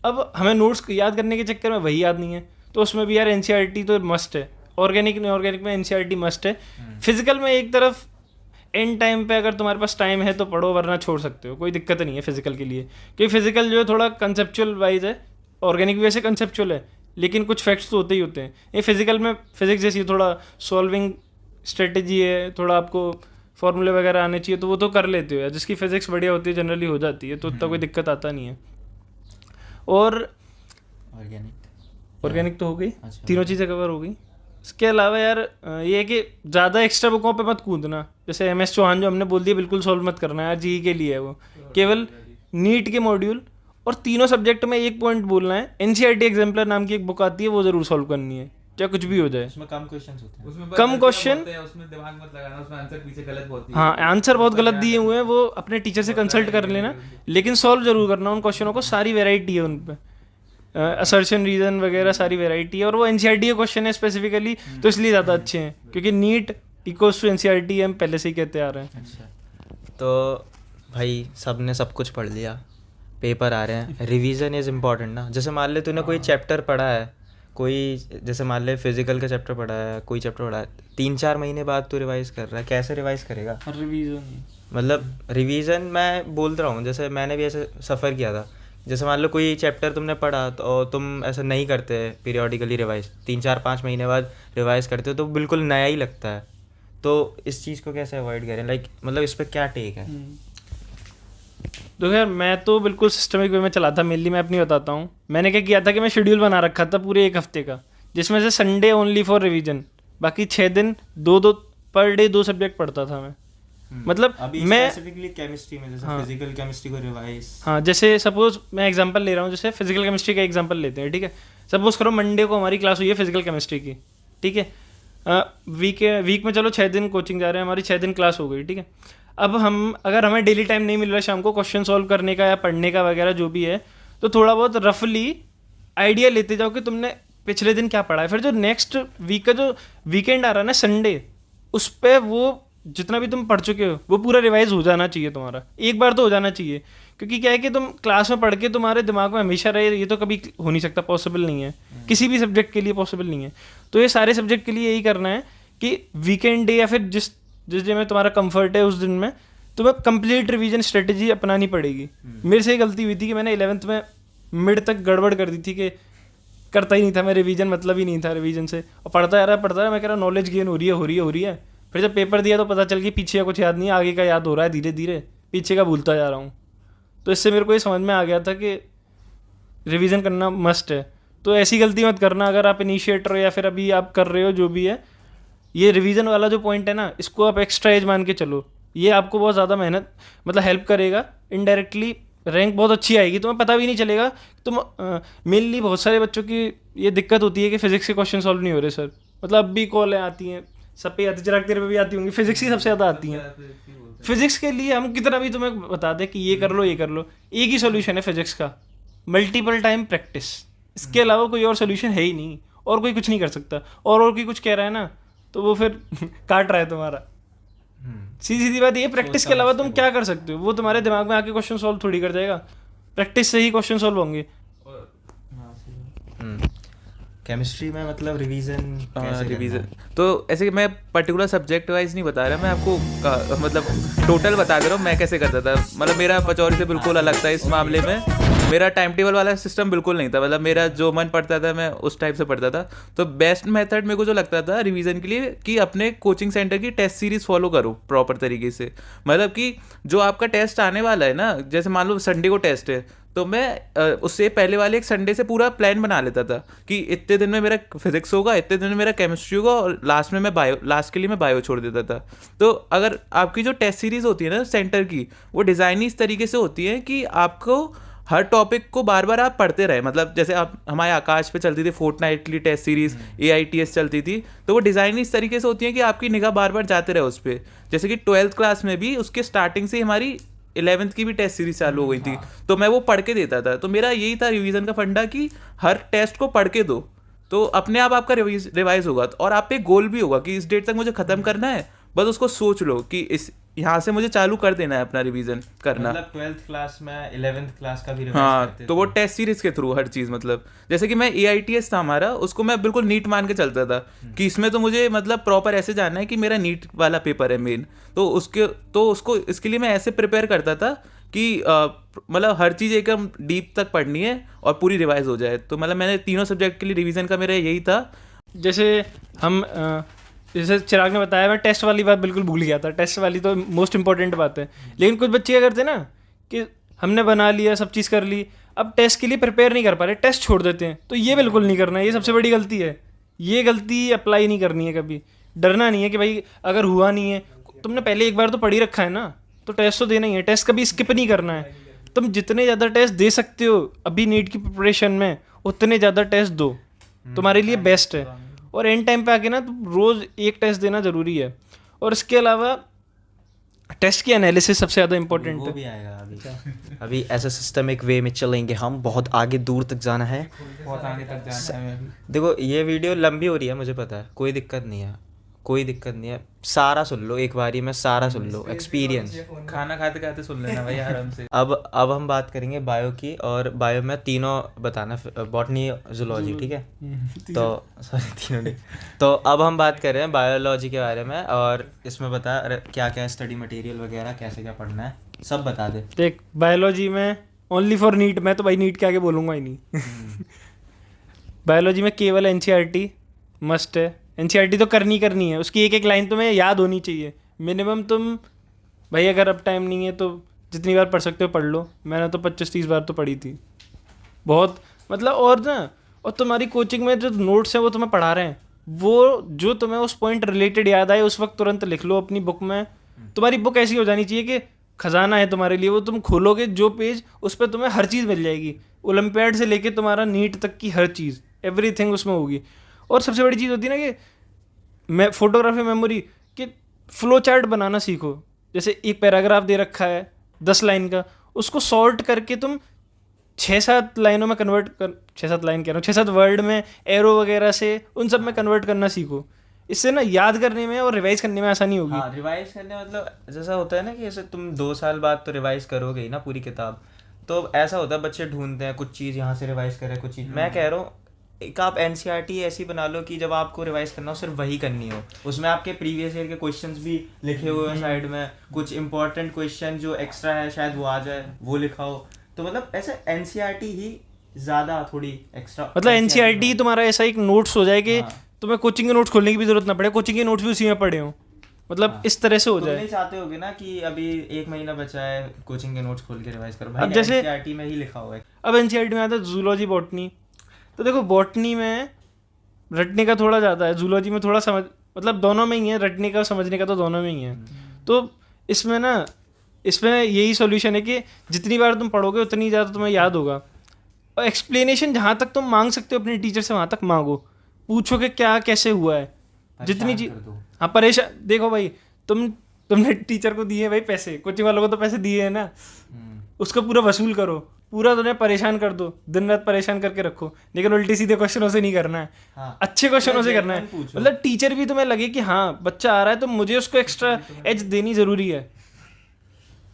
अब हमें नोट्स याद करने के चक्कर में वही याद नहीं है, तो उसमें भी यार एनसीईआरटी तो मस्ट है। ऑर्गेनिक में एनसीईआरटी मस्ट है। फिजिकल में एक तरफ एंड टाइम पे अगर तुम्हारे पास टाइम है तो पढ़ो, वरना छोड़ सकते हो, कोई दिक्कत नहीं है फिजिकल के लिए, क्योंकि फिजिकल जो है थोड़ा कंसेप्चुअल वाइज है, ऑर्गेनिक भी वैसे कंसेप्चुअल है, लेकिन कुछ फैक्ट्स तो होते ही होते हैं। ये फिजिकल में फिजिक्स जैसी थोड़ा सॉल्विंग स्ट्रेटेजी है, थोड़ा आपको फॉर्मूले वगैरह आने चाहिए, तो वो तो कर लेते हो यार, जिसकी फिजिक्स बढ़िया होती है जनरली हो जाती है, तो उतना कोई दिक्कत आता नहीं है। और ऑर्गेनिक तो हो गई, तीनों चीज़ें कवर हो गई। इसके अलावा यार ये है कि ज़्यादा एक्स्ट्रा बुकों पे मत कूदना, जैसे एम एस चौहान जो हमने बोल दिया बिल्कुल सॉल्व मत करना यार, जी के लिए है वो, केवल नीट के मॉड्यूल और तीनों सब्जेक्ट में एक पॉइंट बोलना है, एनसीईआरटी एग्जाम्पलर नाम की एक बुक आती है, वो ज़रूर सॉल्व करनी है, चाहे कुछ भी हो जाए। उसमें कम क्वेश्चन होते हैं, उसमें कम क्वेश्चन, उसमें दिमाग मत लगाना, उसमें आंसर पीछे गलत बहुत है। हाँ आंसर बहुत गलत दिए हुए हैं, वो अपने टीचर से कंसल्ट कर लेना, लेकिन सॉल्व जरूर करना उन क्वेश्चनों को, सारी वेराइटी है उन पर, असर्शन रीजन वगैरह सारी वेराइटी है, और वो एनसीईआरटी के क्वेश्चन है स्पेसिफिकली, तो इसलिए ज़्यादा अच्छे हैं, क्योंकि नीट इक्वल्स टू एनसीईआरटी हम पहले से ही कहते आ रहे हैं। अच्छा, तो भाई सब ने सब कुछ पढ़ लिया, पेपर आ रहे हैं, रिवीजन इज़ इम्पॉर्टेंट ना। जैसे मान ले तूने कोई चैप्टर पढ़ा है, कोई जैसे मान ले फिजिकल का चैप्टर पढ़ा है, कोई चैप्टर पढ़ा है, 3-4 महीने बाद तो रिवाइज कर रहा है, कैसे रिवाइज करेगा? रिवीजन मतलब रिवीजन मैं बोल रहा हूँ, जैसे मैंने भी ऐसे सफ़र किया था। जैसे मान लो कोई चैप्टर तुमने पढ़ा तो तुम ऐसा नहीं करते पीरियोडिकली रिवाइज, 3-4-5 महीने बाद रिवाइज करते हो तो बिल्कुल नया ही लगता है। तो इस चीज़ को कैसे अवॉइड करें, लाइक मतलब इस पर क्या टेक है? तो यार मैं तो बिल्कुल सिस्टमिक वे में चलाता, मेनली मैं अपनी बताता हूँ। मैंने क्या किया था कि मैं शेड्यूल बना रखा था पूरे 1 हफ्ते का, जिसमें से संडे ओनली फॉर रिवीजन, बाकी 6 दिन 2-2 पर डे 2 सब्जेक्ट पढ़ता था मैं। मतलब अभी मैं स्पेसिफिकली केमिस्ट्री में जैसे हाँ। फिजिकल केमिस्ट्री को रिवाइज। हाँ, जैसे सपोज मैं एग्जांपल ले रहा हूँ, जैसे फिजिकल केमिस्ट्री का एग्जांपल लेते हैं, ठीक है। सपोज करो मंडे को हमारी क्लास हुई है फिजिकल केमिस्ट्री की, ठीक है। वीक में चलो 6 दिन कोचिंग जा रहे हैं, हमारी 6 दिन क्लास हो गई, ठीक है। अब अगर हमें डेली टाइम नहीं मिल रहा शाम को क्वेश्चन सॉल्व करने का या पढ़ने का वगैरह जो भी है, तो थोड़ा बहुत रफली आइडिया लेते जाओ कि तुमने पिछले दिन क्या पढ़ा है। फिर जो नेक्स्ट वीक का जो वीकेंड आ रहा है ना संडे, उस पर वो जितना भी तुम पढ़ चुके हो वो पूरा रिवाइज हो जाना चाहिए तुम्हारा, एक बार तो हो जाना चाहिए। क्योंकि क्या है कि तुम क्लास में पढ़ के तुम्हारे दिमाग में हमेशा रहे, ये तो कभी हो नहीं सकता, पॉसिबल नहीं है, किसी भी सब्जेक्ट के लिए पॉसिबल नहीं है। तो ये सारे सब्जेक्ट के लिए यही करना है कि वीकेंड डे या फिर जिस डे में तुम्हारा कंफर्ट है उस दिन में तुम्हें कंप्लीट रिवीजन स्ट्रेटजी अपनानी पड़ेगी। मेरे से ये गलती हुई थी कि मैंने 11th में मिड तक गड़बड़ कर दी थी कि करता ही नहीं था मैं रिवीजन, मतलब ही नहीं था रिवीजन से, और पढ़ता रहा मैं कह रहा नॉलेज गेन हो रही है। फिर जब पेपर दिया तो पता चल गया पीछे का कुछ याद नहीं, आगे का याद हो रहा है धीरे धीरे, पीछे का भूलता जा रहा हूँ। तो इससे मेरे को ये समझ में आ गया था कि रिवीजन करना मस्ट है। तो ऐसी गलती मत करना अगर आप इनिशिएटर हो या फिर अभी आप कर रहे हो जो भी है। ये रिवीजन वाला जो पॉइंट है ना, इसको आप एक्स्ट्रा एज मान के चलो, ये आपको बहुत ज़्यादा मेहनत मतलब हेल्प करेगा। इनडायरेक्टली रैंक बहुत अच्छी आएगी, तुम्हें पता भी नहीं चलेगा। तुम मेनली बहुत सारे बच्चों की ये दिक्कत होती है कि फिजिक्स के क्वेश्चन सॉल्व नहीं हो रहे सर, मतलब अब भी कॉलें आती हैं, सब पे आती, चिराग तेरे पे भी आती होंगी, फिजिक्स की सबसे ज़्यादा आती हैं। फिजिक्स के लिए हम कितना भी तुम्हें बता दें कि ये कर लो, एक ही सोल्यूशन है फिजिक्स का, मल्टीपल टाइम प्रैक्टिस। इसके अलावा कोई और सोल्यूशन है ही नहीं, और कोई कुछ नहीं कर सकता। और कोई कुछ कह रहा है ना तो वो फिर काट रहा है तुम्हारा। सीधी सीधी बात ये, प्रैक्टिस के अलावा तुम क्या कर सकते हो? वो तुम्हारे दिमाग में आके क्वेश्चन सॉल्व थोड़ी कर जाएगा, प्रैक्टिस से ही क्वेश्चन सॉल्व होंगे। केमिस्ट्री में मतलब रिवीजन तो ऐसे कि मैं पर्टिकुलर सब्जेक्ट वाइज नहीं बता रहा, मैं आपको मतलब टोटल बता दे रहा हूँ मैं कैसे करता था। मतलब मेरा पचौरी से बिल्कुल अलग था इस मामले में, मेरा टाइम टेबल वाला सिस्टम बिल्कुल नहीं था। मतलब मेरा जो मन पड़ता था मैं उस टाइप से पढ़ता था। तो बेस्ट मेथड मेरे को जो लगता था रिवीजन के लिए कि अपने कोचिंग सेंटर की टेस्ट सीरीज फॉलो करो प्रॉपर तरीके से। मतलब कि जो आपका टेस्ट आने वाला है ना, जैसे मान लो संडे को टेस्ट है, तो मैं उससे पहले वाले एक संडे से पूरा प्लान बना लेता था कि इतने दिन में मेरा फिजिक्स होगा, इतने दिन में मेरा केमिस्ट्री होगा, और लास्ट में मैं लास्ट के लिए मैं बायो छोड़ देता था। तो अगर आपकी जो टेस्ट सीरीज होती है ना सेंटर की, वो डिज़ाइन ही इस तरीके से होती है कि आपको हर टॉपिक को बार बार आप पढ़ते रहे। मतलब जैसे आप हमारे आकाश पे चलती थी फोर्टनाइटली टेस्ट सीरीज, AITS चलती थी, तो वो डिज़ाइन इस तरीके से होती है कि आपकी निगाह बार बार जाते रहे उस पर। जैसे कि 12th क्लास में भी उसके स्टार्टिंग से हमारी 11th की भी टेस्ट सीरीज चालू हो गई थी, तो मैं वो पढ़ के देता था। तो मेरा यही था रिवीजन का फंडा कि हर टेस्ट को पढ़ के दो, तो अपने आप आपका रिवाइज होगा। और आप पे गोल भी होगा कि इस डेट तक मुझे खत्म करना है, बस उसको सोच लो कि इस यहाँ से मुझे चालू कर देना है अपना रिवीजन करना। मतलब 12th क्लास में 11th क्लास का भी रिवाइज हाँ, करते तो वो टेस्ट सीरीज के थ्रू हर चीज़। मतलब जैसे कि मैं AITS था हमारा, उसको मैं बिल्कुल नीट मान के चलता था कि इसमें तो मुझे मतलब प्रॉपर ऐसे जानना है कि मेरा नीट वाला पेपर है मेन, तो उसको इसके लिए मैं ऐसे प्रिपेयर करता था कि मतलब हर चीज़ एकदम डीप तक पढ़नी है और पूरी रिवाइज हो जाए। तो मतलब मैंने तीनों सब्जेक्ट के लिए रिवीजन का मेरा यही था। जैसे चिराग ने बताया, मैं टेस्ट वाली बात बिल्कुल भूल गया था। टेस्ट वाली तो मोस्ट इंपॉर्टेंट बात है, लेकिन कुछ बच्चे क्या करते हैं ना कि हमने बना लिया, सब चीज़ कर ली, अब टेस्ट के लिए प्रिपेयर नहीं कर पा रहे, टेस्ट छोड़ देते हैं। तो ये बिल्कुल नहीं करना है, ये सबसे बड़ी गलती है। ये गलती अप्लाई नहीं करनी है कभी। डरना नहीं है कि भाई अगर हुआ नहीं है, तुमने पहले एक बार तो पढ़ ही रखा है ना, तो टेस्ट तो देना ही है। टेस्ट कभी स्किप नहीं करना है। तुम जितने ज़्यादा टेस्ट दे सकते हो अभी नीट की प्रिपरेशन में, उतने ज़्यादा टेस्ट दो, तुम्हारे लिए बेस्ट है। और एंड टाइम पे आके ना तो रोज़ एक टेस्ट देना ज़रूरी है। और इसके अलावा टेस्ट की एनालिसिस सबसे ज़्यादा इंपॉर्टेंट है। वो भी आएगा अभी ऐसा सिस्टमिक वे में चलेंगे हम, बहुत आगे दूर तक जाना है, बहुत आगे तक जाना है। देखो ये वीडियो लंबी हो रही है मुझे पता है, कोई दिक्कत नहीं है, कोई दिक्कत नहीं है, सारा सुन लो एक बारी में, सारा सुन लो, एक्सपीरियंस। खाना खाते खाते सुन लेना भाई आराम से। अब हम बात करेंगे बायो की, और बायो में तीनों बताना, बॉटनी, जूलॉजी, ठीक है? तो सॉरी तीनों नहीं। तो अब हम बात कर रहे हैं बायोलॉजी के बारे में, और इसमें बता क्या क्या स्टडी मटेरियल वगैरह, कैसे क्या पढ़ना है, सब बता दे। देख, बायोलॉजी में ओनली फॉर नीट, मैं तो भाई नीट के आगे बोलूँगा ही नहीं। बायोलॉजी में केवल एनसीईआरटी मस्ट है। एनसीईआरटी तो करनी है, उसकी एक एक लाइन तुम्हें याद होनी चाहिए मिनिमम। तुम भाई अगर अब टाइम नहीं है तो जितनी बार पढ़ सकते हो पढ़ लो। मैंने तो 25-30 बार तो पढ़ी थी, बहुत मतलब। और ना, और तुम्हारी कोचिंग में जो नोट्स हैं वो तुम्हें पढ़ा रहे हैं, वो जो तुम्हें उस पॉइंट रिलेटेड याद आए उस वक्त तुरंत लिख लो अपनी बुक में। तुम्हारी बुक ऐसी हो जानी चाहिए कि खजाना है तुम्हारे लिए, वो तुम खोलोगे जो पेज, उस पर तुम्हें हर चीज़ मिल जाएगी। ओलंपियाड से लेके तुम्हारा नीट तक की हर चीज़, एवरीथिंग उसमें होगी। और सबसे बड़ी चीज़ होती है ना कि मैं फोटोग्राफी मेमोरी, कि फ्लो चार्ट बनाना सीखो। जैसे एक पैराग्राफ दे रखा है 10 लाइन का, उसको सॉर्ट करके तुम 6-7 लाइनों में कन्वर्ट कर, 6-7 लाइन कह रहा हूँ, 6-7 वर्ड में एरो वगैरह से उन सब में कन्वर्ट करना सीखो। इससे ना याद करने में और रिवाइज करने में आसानी होगी। हाँ, रिवाइज करने मतलब जैसा होता है ना कि जैसे तुम 2 साल बाद तो रिवाइज करोगे ही ना पूरी किताब, तो ऐसा होता है बच्चे ढूंढते हैं कुछ चीज़ यहाँ से रिवाइज करें, कुछ चीज़। मैं कह रहा हूँ एक आप एनसीईआरटी ऐसी बना लो कि जब आपको रिवाइज करना हो सिर्फ वही करनी हो, उसमें आपके प्रीवियस ईयर के क्वेश्चंस भी लिखे हुए हैं साइड में, कुछ इंपॉर्टेंट क्वेश्चन जो एक्स्ट्रा है शायद वो आ जाए, वो लिखा हो। तो मतलब ऐसे एनसीईआरटी ही ज़्यादा थोड़ी एक्स्ट्रा, मतलब एनसीईआरटी तुम्हारा ऐसा एक नोट्स हो जाए कि तुम्हें कोचिंग के नोट्स खोलने की भी जरूरत ना पड़े, कोचिंग के नोट्स भी उसी में पड़े हो, मतलब इस तरह से हो तुम जाए। नहीं चाहते होगे ना कि अभी 1 महीना बचा है, कोचिंग के नोट्स खोल के रिवाइज करो, भाई अब जैसे एनसीईआरटी में ही लिखा हुआ है। अब एनसीईआरटी में आता है जूलॉजी, बॉटनी। तो देखो बॉटनी में रटने का थोड़ा ज़्यादा है, जूलॉजी में थोड़ा समझ, मतलब दोनों में ही है, रटने का समझने का तो दोनों में ही है। तो इसमें ना, इसमें यही सॉल्यूशन है कि जितनी बार तुम पढ़ोगे उतनी ज़्यादा तुम्हें याद होगा। और एक्सप्लेनेशन जहाँ तक तुम मांग सकते हो अपने टीचर से वहाँ तक मांगो, पूछो कि क्या कैसे हुआ है, जितनी चीज। हाँ, परेशान, देखो भाई तुमने टीचर को दिए भाई पैसे, कोचिंग वालों को तो पैसे दिए हैं ना, उसका पूरा वसूल करो, पूरा तुम्हें परेशान कर दो, दिन रात परेशान करके रखो, लेकिन उल्टे सीधे क्वेश्चनों से नहीं करना है। हाँ, अच्छे क्वेश्चनों से करना है। मतलब टीचर भी तुम्हें लगे कि हाँ बच्चा आ रहा है तो मुझे उसको एक्स्ट्रा एज देनी जरूरी है।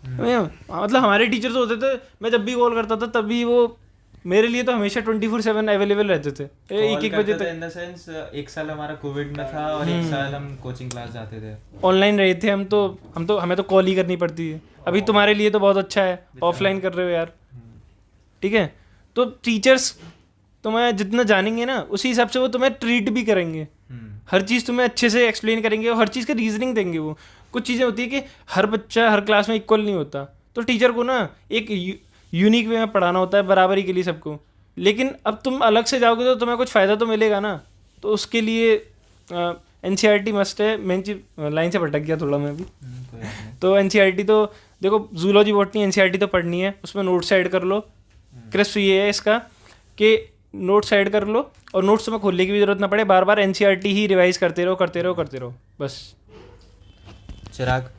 मतलब हमारे टीचर तो होते थे, मैं जब भी कॉल करता था तभी वो मेरे लिए तो हमेशा 24/7 अवेलेबल रहते थे, 1-1 बजे तक। इन द सेंस 1 साल हमारा कोविड में था और 1 साल हम कोचिंग क्लास जाते थे, ऑनलाइन रहे थे हम तो हमें तो कॉल ही करनी पड़ती है। अभी तुम्हारे लिए तो बहुत अच्छा है, ऑफलाइन कर रहे हो यार, ठीक है? तो टीचर्स तुम्हें जितना जानेंगे ना उसी हिसाब से वो तुम्हें ट्रीट भी करेंगे, हर चीज़ तुम्हें अच्छे से एक्सप्लेन करेंगे और हर चीज़ का रीजनिंग देंगे। वो कुछ चीज़ें होती है कि हर बच्चा हर क्लास में इक्वल नहीं होता, तो टीचर को ना एक यूनिक वे में पढ़ाना होता है, बराबरी के लिए सबको। लेकिन अब तुम अलग से जाओगे तो तुम्हें कुछ फ़ायदा तो मिलेगा ना, तो उसके लिए एनसीईआरटी मस्ट है। मेन चीज लाइन से भटक गया थोड़ा मैं भी। तो एनसीईआरटी तो देखो, जूलॉजी बॉटनी एनसीईआरटी तो पढ़नी है, उसमें नोट्स ऐड कर लो। क्रिस्प ये है इसका कि नोट्स ऐड कर लो और नोट्स तुम्हें खोलने की भी जरूरत ना पड़े, बार बार एनसीईआरटी ही रिवाइज करते रहो बस। चिराग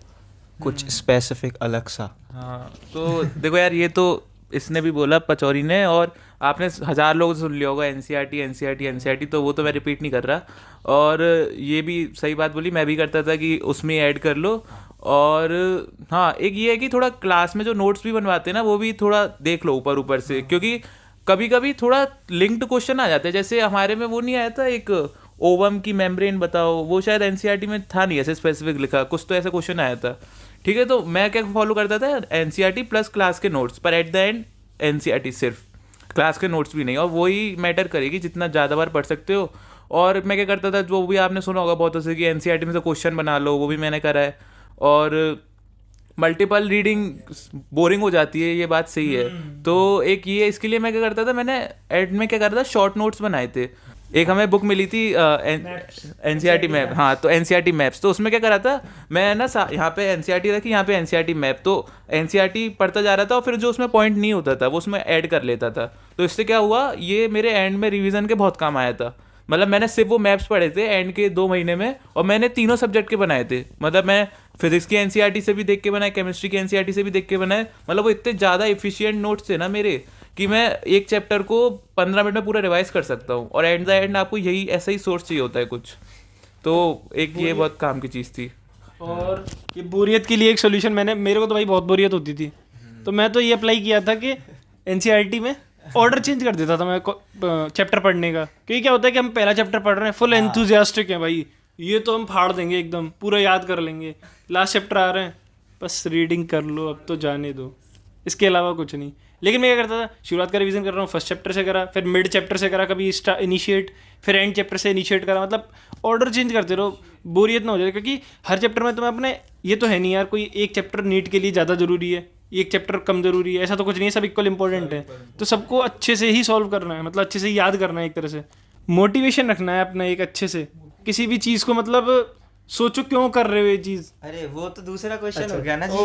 कुछ स्पेसिफिक अलग सा? हाँ, तो देखो यार, ये तो इसने भी बोला पचौरी ने, और आपने 1000 लोगों से सुन लिया होगा एनसीईआरटी, तो वो तो मैं रिपीट नहीं कर रहा। और ये भी सही बात बोली, मैं भी करता था कि उसमें ऐड कर लो। और हाँ, एक ये है कि थोड़ा क्लास में जो नोट्स भी बनवाते हैं ना, वो भी थोड़ा देख लो ऊपर से, क्योंकि कभी कभी थोड़ा लिंक्ड क्वेश्चन आ जाते हैं। जैसे हमारे में वो नहीं आया था एक ओवम की मेम्ब्रेन बताओ, वो शायद एनसीईआरटी में था नहीं ऐसे स्पेसिफिक लिखा, कुछ तो ऐसा क्वेश्चन आया था, ठीक है? तो मैं क्या फॉलो करता था, एनसीईआरटी प्लस क्लास के नोट्स, पर एट द एंड एनसीईआरटी सिर्फ, क्लास के नोट्स भी नहीं, और वही मैटर करेगी जितना ज़्यादा बार पढ़ सकते हो। और मैं क्या करता था, जो भी आपने सुना होगा बहुत से कि एनसीईआरटी में से क्वेश्चन बना लो, वो भी मैंने करा है। और मल्टीपल रीडिंग बोरिंग हो जाती है, ये बात सही है। तो एक ये, इसके लिए मैं क्या करता था, मैंने एड में क्या करता था, शॉर्ट नोट्स बनाए थे। एक हमें बुक मिली थी एनसीईआरटी मैप, हाँ, तो एनसीईआरटी मैप्स, तो उसमें क्या करा था मैं ना, यहाँ पे एनसीईआरटी रखी, यहाँ पे एनसीईआरटी मैप, तो एनसीईआरटी पढ़ता जा रहा था और फिर जो उसमें पॉइंट नहीं होता था वो उसमें ऐड कर लेता था। तो इससे क्या हुआ, ये मेरे एंड में रिवीजन के बहुत काम आया था। मतलब मैंने सिर्फ वो मैप्स पढ़े थे एंड के 2 महीने में, और मैंने तीनों सब्जेक्ट के बनाए थे। मतलब मैं फिजिक्स की एनसीईआरटी से भी देख के बनाए, केमिस्ट्री की एनसीईआरटी से भी देख के बनाए। मतलब वो इतने ज़्यादा एफिशिएंट नोट्स थे ना मेरे, कि मैं एक चैप्टर को 15 मिनट में पूरा रिवाइज कर सकता हूँ। और एट द एंड आपको यही ऐसा ही सोर्स चाहिए होता है कुछ। तो एक ये बहुत काम की चीज़ थी। और ये बोरियत के लिए एक सोल्यूशन मेरे को तो भाई बहुत बोरियत होती थी, तो मैं तो ये अप्लाई किया था कि एनसीईआरटी में ऑर्डर चेंज कर देता था मैं चैप्टर पढ़ने का। क्योंकि क्या होता है कि हम पहला चैप्टर पढ़ रहे हैं, फुल एंथुजियास्टिक है भाई, ये तो हम फाड़ देंगे एकदम, पूरा याद कर लेंगे। लास्ट चैप्टर आ रहे हैं, बस रीडिंग कर लो, अब तो जाने दो, इसके अलावा कुछ नहीं। लेकिन मैं क्या करता था, शुरुआत का रिवीजन कर रहा हूँ, फर्स्ट चैप्टर से करा, फिर मिड चैप्टर से करा, कभी इनिशिएट, फिर एंड चैप्टर से इनिशिएट करा। मतलब ऑर्डर चेंज करते रहो, बोरियत ना हो जाए। क्योंकि हर चैप्टर में तुम्हें अपने, ये तो है नहीं यार कोई एक चैप्टर नीट के लिए ज़्यादा ज़रूरी है, एक चैप्टर कम ज़रूरी है, ऐसा तो कुछ नहीं है, सब इक्वल इंपॉर्टेंट है। तो सबको अच्छे से ही सॉल्व करना है, मतलब अच्छे से ही याद करना है, एक तरह से मोटिवेशन रखना है अपना एक अच्छे से किसी भी चीज़ को। मतलब सोचो क्यों कर रहे हो ये चीज़। अरे वो तो दूसरा क्वेश्चन हो गया ना जी।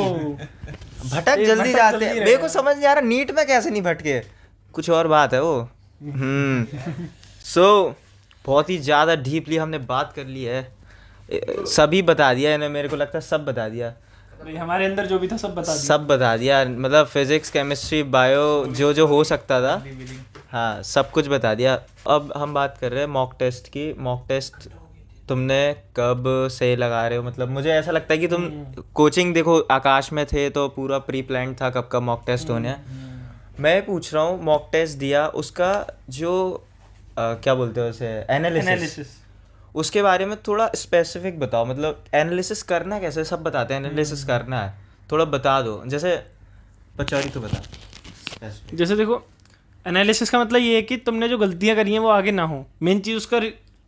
भटक जल्दी जाते हैं, मेरे को समझ नहीं आ रहा नीट में कैसे नहीं भटके, कुछ और बात है वो। सो बहुत ही ज़्यादा डीपली हमने बात कर ली है, सभी बता दिया इन्हें, मेरे को लगता है सब बता दिया, हमारे अंदर जो भी था सब बता दिया, सब बता दिया। मतलब फिजिक्स, केमिस्ट्री, बायो, जो जो हो सकता था, हाँ सब कुछ बता दिया। अब हम बात कर रहे हैं मॉक टेस्ट की। मॉक टेस्ट तुमने कब से लगा रहे हो? मतलब मुझे ऐसा लगता है कि तुम कोचिंग, देखो आकाश में थे तो पूरा प्री प्लान था कब कब मॉक टेस्ट होने हैं। मैं पूछ रहा हूँ मॉक टेस्ट दिया, उसका जो क्या बोलते हो उसे, एनालिसिस, उसके बारे में थोड़ा स्पेसिफिक बताओ। मतलब एनालिसिस करना कैसे, सब बताते हैं एनालिसिस करना है, थोड़ा बता दो। जैसे पचौरी तो बता। जैसे देखो एनालिसिस का मतलब ये है कि तुमने जो गलतियाँ करी हैं वो आगे ना हो। मेन चीज़ उसका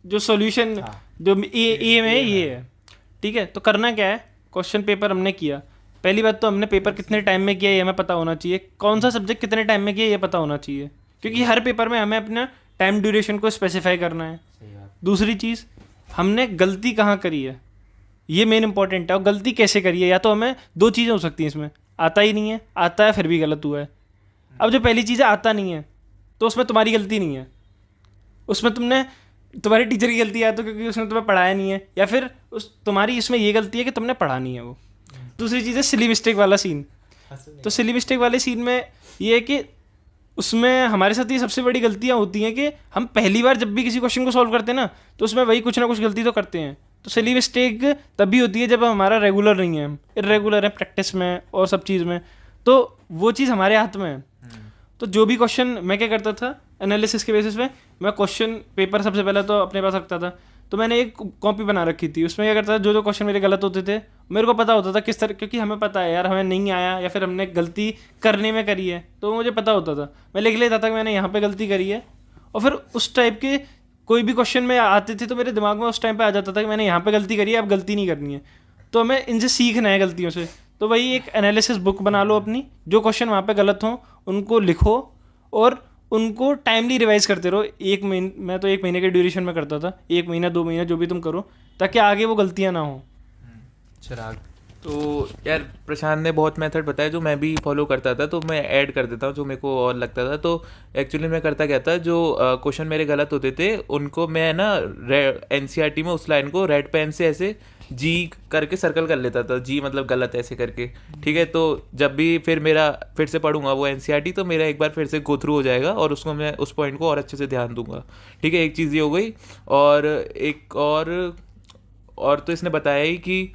जो सॉल्यूशन जो ए में ये है, ठीक है। तो करना क्या है, क्वेश्चन पेपर हमने किया, पहली बात तो हमने पेपर कितने टाइम में किया ये हमें पता होना चाहिए, कौन सा सब्जेक्ट कितने टाइम में किया ये पता होना चाहिए, क्योंकि हर पेपर में हमें अपना टाइम ड्यूरेशन को स्पेसिफाई करना है। दूसरी चीज़, हमने गलती कहाँ करी है, ये मेन इंपॉर्टेंट है। और गलती कैसे करी है, या तो हमें दो चीज़ें हो सकती हैं इसमें, आता ही नहीं है, आता है फिर भी गलत हुआ है। अब जो पहली चीज़ है आता नहीं है, तो उसमें तुम्हारी गलती नहीं है, उसमें तुम्हारे टीचर की गलती है, तो क्योंकि उसने तुम्हें पढ़ाया नहीं है, या फिर तुम्हारी इसमें ये गलती है कि तुमने पढ़ा नहीं है वो। दूसरी चीज़ है सिली मिस्टेक वाला सीन। तो सिली मिस्टेक वाले सीन में ये है कि उसमें हमारे साथ ये सबसे बड़ी गलतियाँ होती हैं कि हम पहली बार जब भी किसी क्वेश्चन को सॉल्व करते हैं ना, तो उसमें वही कुछ ना कुछ गलती तो करते हैं। तो सिली मिस्टेक तभी होती है जब हमारा रेगुलर नहीं है, हम इरेगुलर है प्रैक्टिस में और सब चीज़ में, तो वो चीज़ हमारे हाथ में है। तो जो भी क्वेश्चन मैं क्या करता था एनालिसिस के बेसिस पे, मैं क्वेश्चन पेपर सबसे पहले तो अपने पास रखता था। तो मैंने एक कॉपी बना रखी थी, उसमें क्या करता था, जो जो क्वेश्चन मेरे गलत होते थे मेरे को पता होता था किस तरह, क्योंकि हमें पता है यार हमें नहीं आया या फिर हमने गलती करने में करी है, तो मुझे पता होता था, मैं लिख लेता था कि मैंने यहाँ पे गलती करी है। और फिर उस टाइप के कोई भी क्वेश्चन में आते थे तो मेरे दिमाग में उस टाइम पे आ जाता था कि मैंने यहाँ पे गलती करी है, अब गलती नहीं करनी है, तो हमें इनसे सीखना है गलतियों से। तो वही एक एनालिसिस बुक बना लो अपनी, जो क्वेश्चन वहाँ पे गलत हों उनको लिखो और उनको टाइमली रिवाइज करते रहो। मैं तो 1 महीने के ड्यूरेशन में करता था, 1 महीना 2 महीना जो भी तुम करो, ताकि आगे वो गलतियाँ ना हो। चिराग, तो यार प्रशांत ने बहुत मेथड बताया जो मैं भी फॉलो करता था, तो मैं ऐड कर देता हूँ जो मेरे को और लगता था। तो एक्चुअली मैं करता क्या था, जो क्वेश्चन मेरे गलत होते थे उनको मैं ना एनसीईआरटी में उस लाइन को रेड पेन से ऐसे जी करके सर्कल कर लेता था, जी मतलब गलत ऐसे करके, ठीक है। तो जब भी फिर मेरा फिर से पढ़ूंगा वो एनसीईआरटी, तो मेरा एक बार फिर से गो थ्रू हो जाएगा और उसको मैं उस पॉइंट को और अच्छे से ध्यान दूंगा, ठीक है। एक चीज़ ये हो गई। और एक और तो इसने बताया ही कि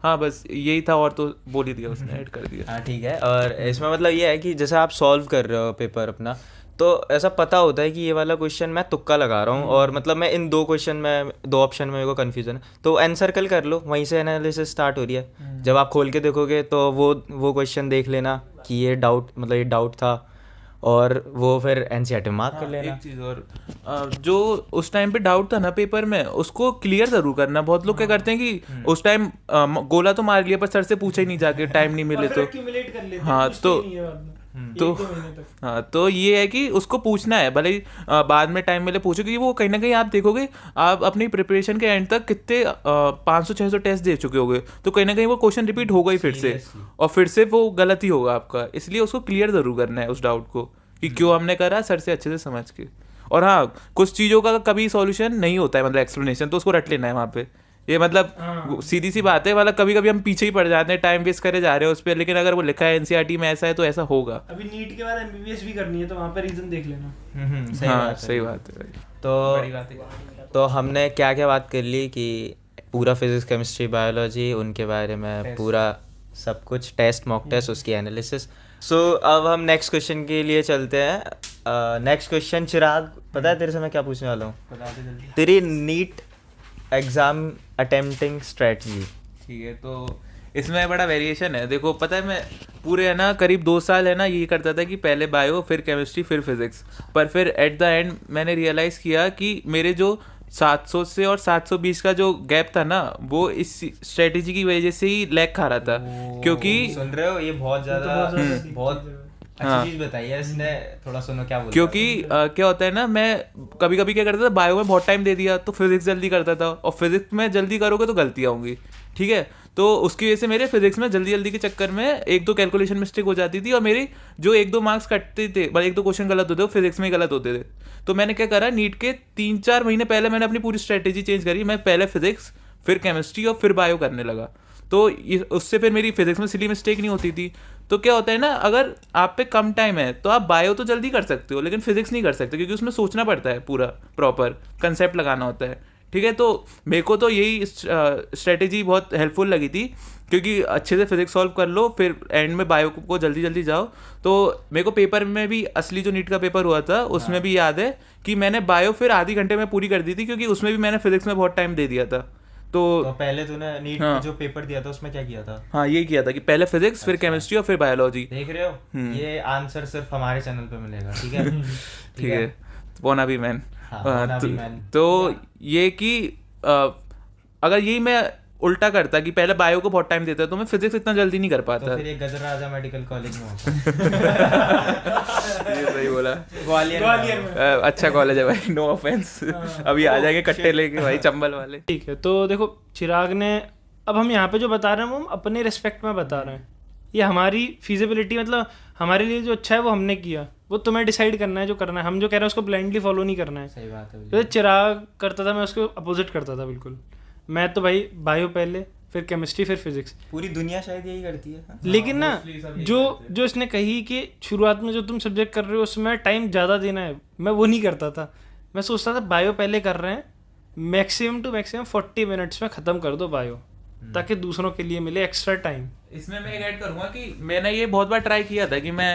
हाँ बस यही था, और तो बोल ही दिया उसने, ऐड कर दिया। हाँ ठीक है। और इसमें मतलब ये है कि जैसे आप सॉल्व कर रहे हो पेपर अपना, तो ऐसा पता होता है कि ये वाला क्वेश्चन मैं तुक्का लगा रहा हूँ, और मतलब मैं इन 2 क्वेश्चन में 2 ऑप्शन में मेरे को कन्फ्यूजन है, तो एन सर्कल कर लो, वहीं से एनालिसिस स्टार्ट हो रही है। जब आप खोल के देखोगे तो वो क्वेश्चन देख लेना कि ये डाउट, मतलब ये डाउट था, और वो फिर एनसीईआरटी में मार्क कर लेना। एक चीज़ और, जो उस टाइम पे डाउट था ना पेपर में, उसको क्लियर ज़रूर करना। बहुत लोग क्या करते हैं कि उस टाइम गोला तो मार लिया पर सर से पूछा ही नहीं जाके, टाइम नहीं मिले तो। हाँ तो ये है कि उसको पूछना है, भले ही बाद में टाइम मिले पूछो, क्योंकि वो कहीं ना कहीं आप देखोगे आप अपनी प्रिपरेशन के एंड तक कितने 500-600 टेस्ट दे चुके होगे, तो कहीं ना कहीं वो क्वेश्चन रिपीट होगा ही फिर से, और फिर से वो गलत ही होगा आपका। इसलिए उसको क्लियर ज़रूर करना है उस डाउट को कि क्यों हमने करा, सर से अच्छे से समझ के। और हाँ, कुछ चीज़ों का कभी सॉल्यूशन नहीं होता है, मतलब एक्सप्लेनेशन, तो उसको रट लेना है वहाँ पे। ये मतलब सीधी सी बात है, मतलब कभी कभी हम पीछे ही पड़ जाते हैं, टाइम वेस्ट करे जा रहे हैं उस पर, लेकिन अगर वो लिखा है एनसीईआरटी में ऐसा है तो ऐसा होगा। अभी नीट के बाद एमबीबीएस भी करनी है, तो वहाँ पे रीजन देख लेना। सही हाँ बात है। सही बात है भाई। बड़ी तो बात है। तो हमने क्या क्या बात कर ली कि पूरा फिजिक्स केमिस्ट्री बायोलॉजी उनके बारे में पूरा सब कुछ, टेस्ट मॉक टेस्ट उसकी एनालिसिस। सो अब हम नेक्स्ट क्वेश्चन के लिए चलते हैं। नेक्स्ट क्वेश्चन चिराग, पता है तेरे से मैं क्या पूछने वाला हूँ? बता दे जल्दी। तेरी नीट एग्ज़ाम अटेम्प्टिंग स्ट्रेटजी। ठीक है, तो इसमें बड़ा वेरिएशन है। देखो पता है, मैं पूरे है ना करीब 2 साल है ना ये करता था कि पहले बायो फिर केमिस्ट्री फिर फिजिक्स, पर फिर एट द एंड मैंने रियलाइज़ किया कि मेरे जो 700 से और 720 का जो गैप था ना, वो इस स्ट्रेटेजी की वजह से ही लैग खा रहा था। क्योंकि सुन रहे हो, ये बहुत ज़्यादा बहुत हाँ। अच्छी चीज़ बताई है इसने, थोड़ा सुनो क्या बोल क्योंकि क्या होता है ना, मैं कभी कभी क्या करता था, बायो में बहुत टाइम दे दिया तो फिजिक्स जल्दी करता था, और फिजिक्स में जल्दी करोगे तो गलतियाँ होंगी। ठीक है, तो उसकी वजह से मेरे फिजिक्स में जल्दी जल्दी के चक्कर में 1-2 कैलकुलेशन मिस्टेक हो जाती थी, और मेरी जो 1-2 मार्क्स कटते थे, मतलब 1-2 क्वेश्चन गलत होते वो फिजिक्स में ही गलत होते थे। तो मैंने क्या करा, नीट के 3-4 महीने पहले मैंने अपनी पूरी स्ट्रेटेजी चेंज करी। मैं पहले फिजिक्स फिर केमिस्ट्री और फिर बायो करने लगा। तो उससे फिर मेरी फिजिक्स में सिली मिस्टेक नहीं होती थी। तो क्या होता है ना, अगर आप पे कम टाइम है तो आप बायो तो जल्दी कर सकते हो, लेकिन फिजिक्स नहीं कर सकते, क्योंकि उसमें सोचना पड़ता है, पूरा प्रॉपर कंसेप्ट लगाना होता है। ठीक है, तो मेरे को तो यही स्ट्रेटेजी बहुत हेल्पफुल लगी थी, क्योंकि अच्छे से फिजिक्स सॉल्व कर लो, फिर एंड में बायो को जल्दी जल्दी जाओ। तो मेरे को पेपर में भी, असली जो नीट का पेपर हुआ था उसमें भी याद है कि मैंने बायो फिर आधे घंटे में पूरी कर दी थी, क्योंकि उसमें भी मैंने फिजिक्स में बहुत टाइम दे दिया था। तो पहले तूने नीट हाँ। जो पेपर दिया था उसमें क्या किया था? हाँ, यही किया था कि पहले फिजिक्स फिर केमिस्ट्री और फिर बायोलॉजी। देख रहे हो, ये आंसर सिर्फ हमारे चैनल पे मिलेगा, ठीक है? ठीक है, वोना भी मैन। हाँ, wanna be man। तो ये कि अगर यही मैं उल्टा करता कि पहले बायो को बहुत टाइम देता तो मैं फिजिक्स इतना जल्दी नहीं कर तो पाता। फिर ये गजर राजा मेडिकल कॉलेज में होता। ये सही बोला। ग्वालियर में। अच्छा कॉलेज है भाई, नो ऑफेंस। अभी आ जाएंगे कट्टे लेके भाई, चंबल वाले। ठीक है, तो देखो चिराग ने, अब हम यहाँ पे जो बता रहे हैं वो हम अपने रिस्पेक्ट में बता रहे हैं, ये हमारी फिजिबिलिटी, मतलब हमारे लिए जो अच्छा है वो हमने किया, वो तुम्हें डिसाइड करना है जो करना है। हम जो कह रहे हैं उसको ब्लाइंडली फॉलो नहीं करना है। सही बात है। तो चिराग करता था, मैं उसको अपोजिट करता था बिल्कुल। मैं तो भाई बायो पहले, फिर केमिस्ट्री, फिर फिजिक्स। पूरी दुनिया शायद यही करती है। हाँ? लेकिन ना जो इसने कही कि शुरुआत में जो तुम सब्जेक्ट कर रहे हो उसमें टाइम ज़्यादा देना है, मैं वो नहीं करता था। मैं सोचता था बायो पहले कर रहे हैं, मैक्सिमम टू मैक्सिमम 40 मिनट्स में ख़त्म कर दो बायो, ताकि दूसरों के लिए मिले एक्स्ट्रा टाइम। इसमें मैं एक ऐड करूंगा कि मैंने ये बहुत बार ट्राई किया था कि मैं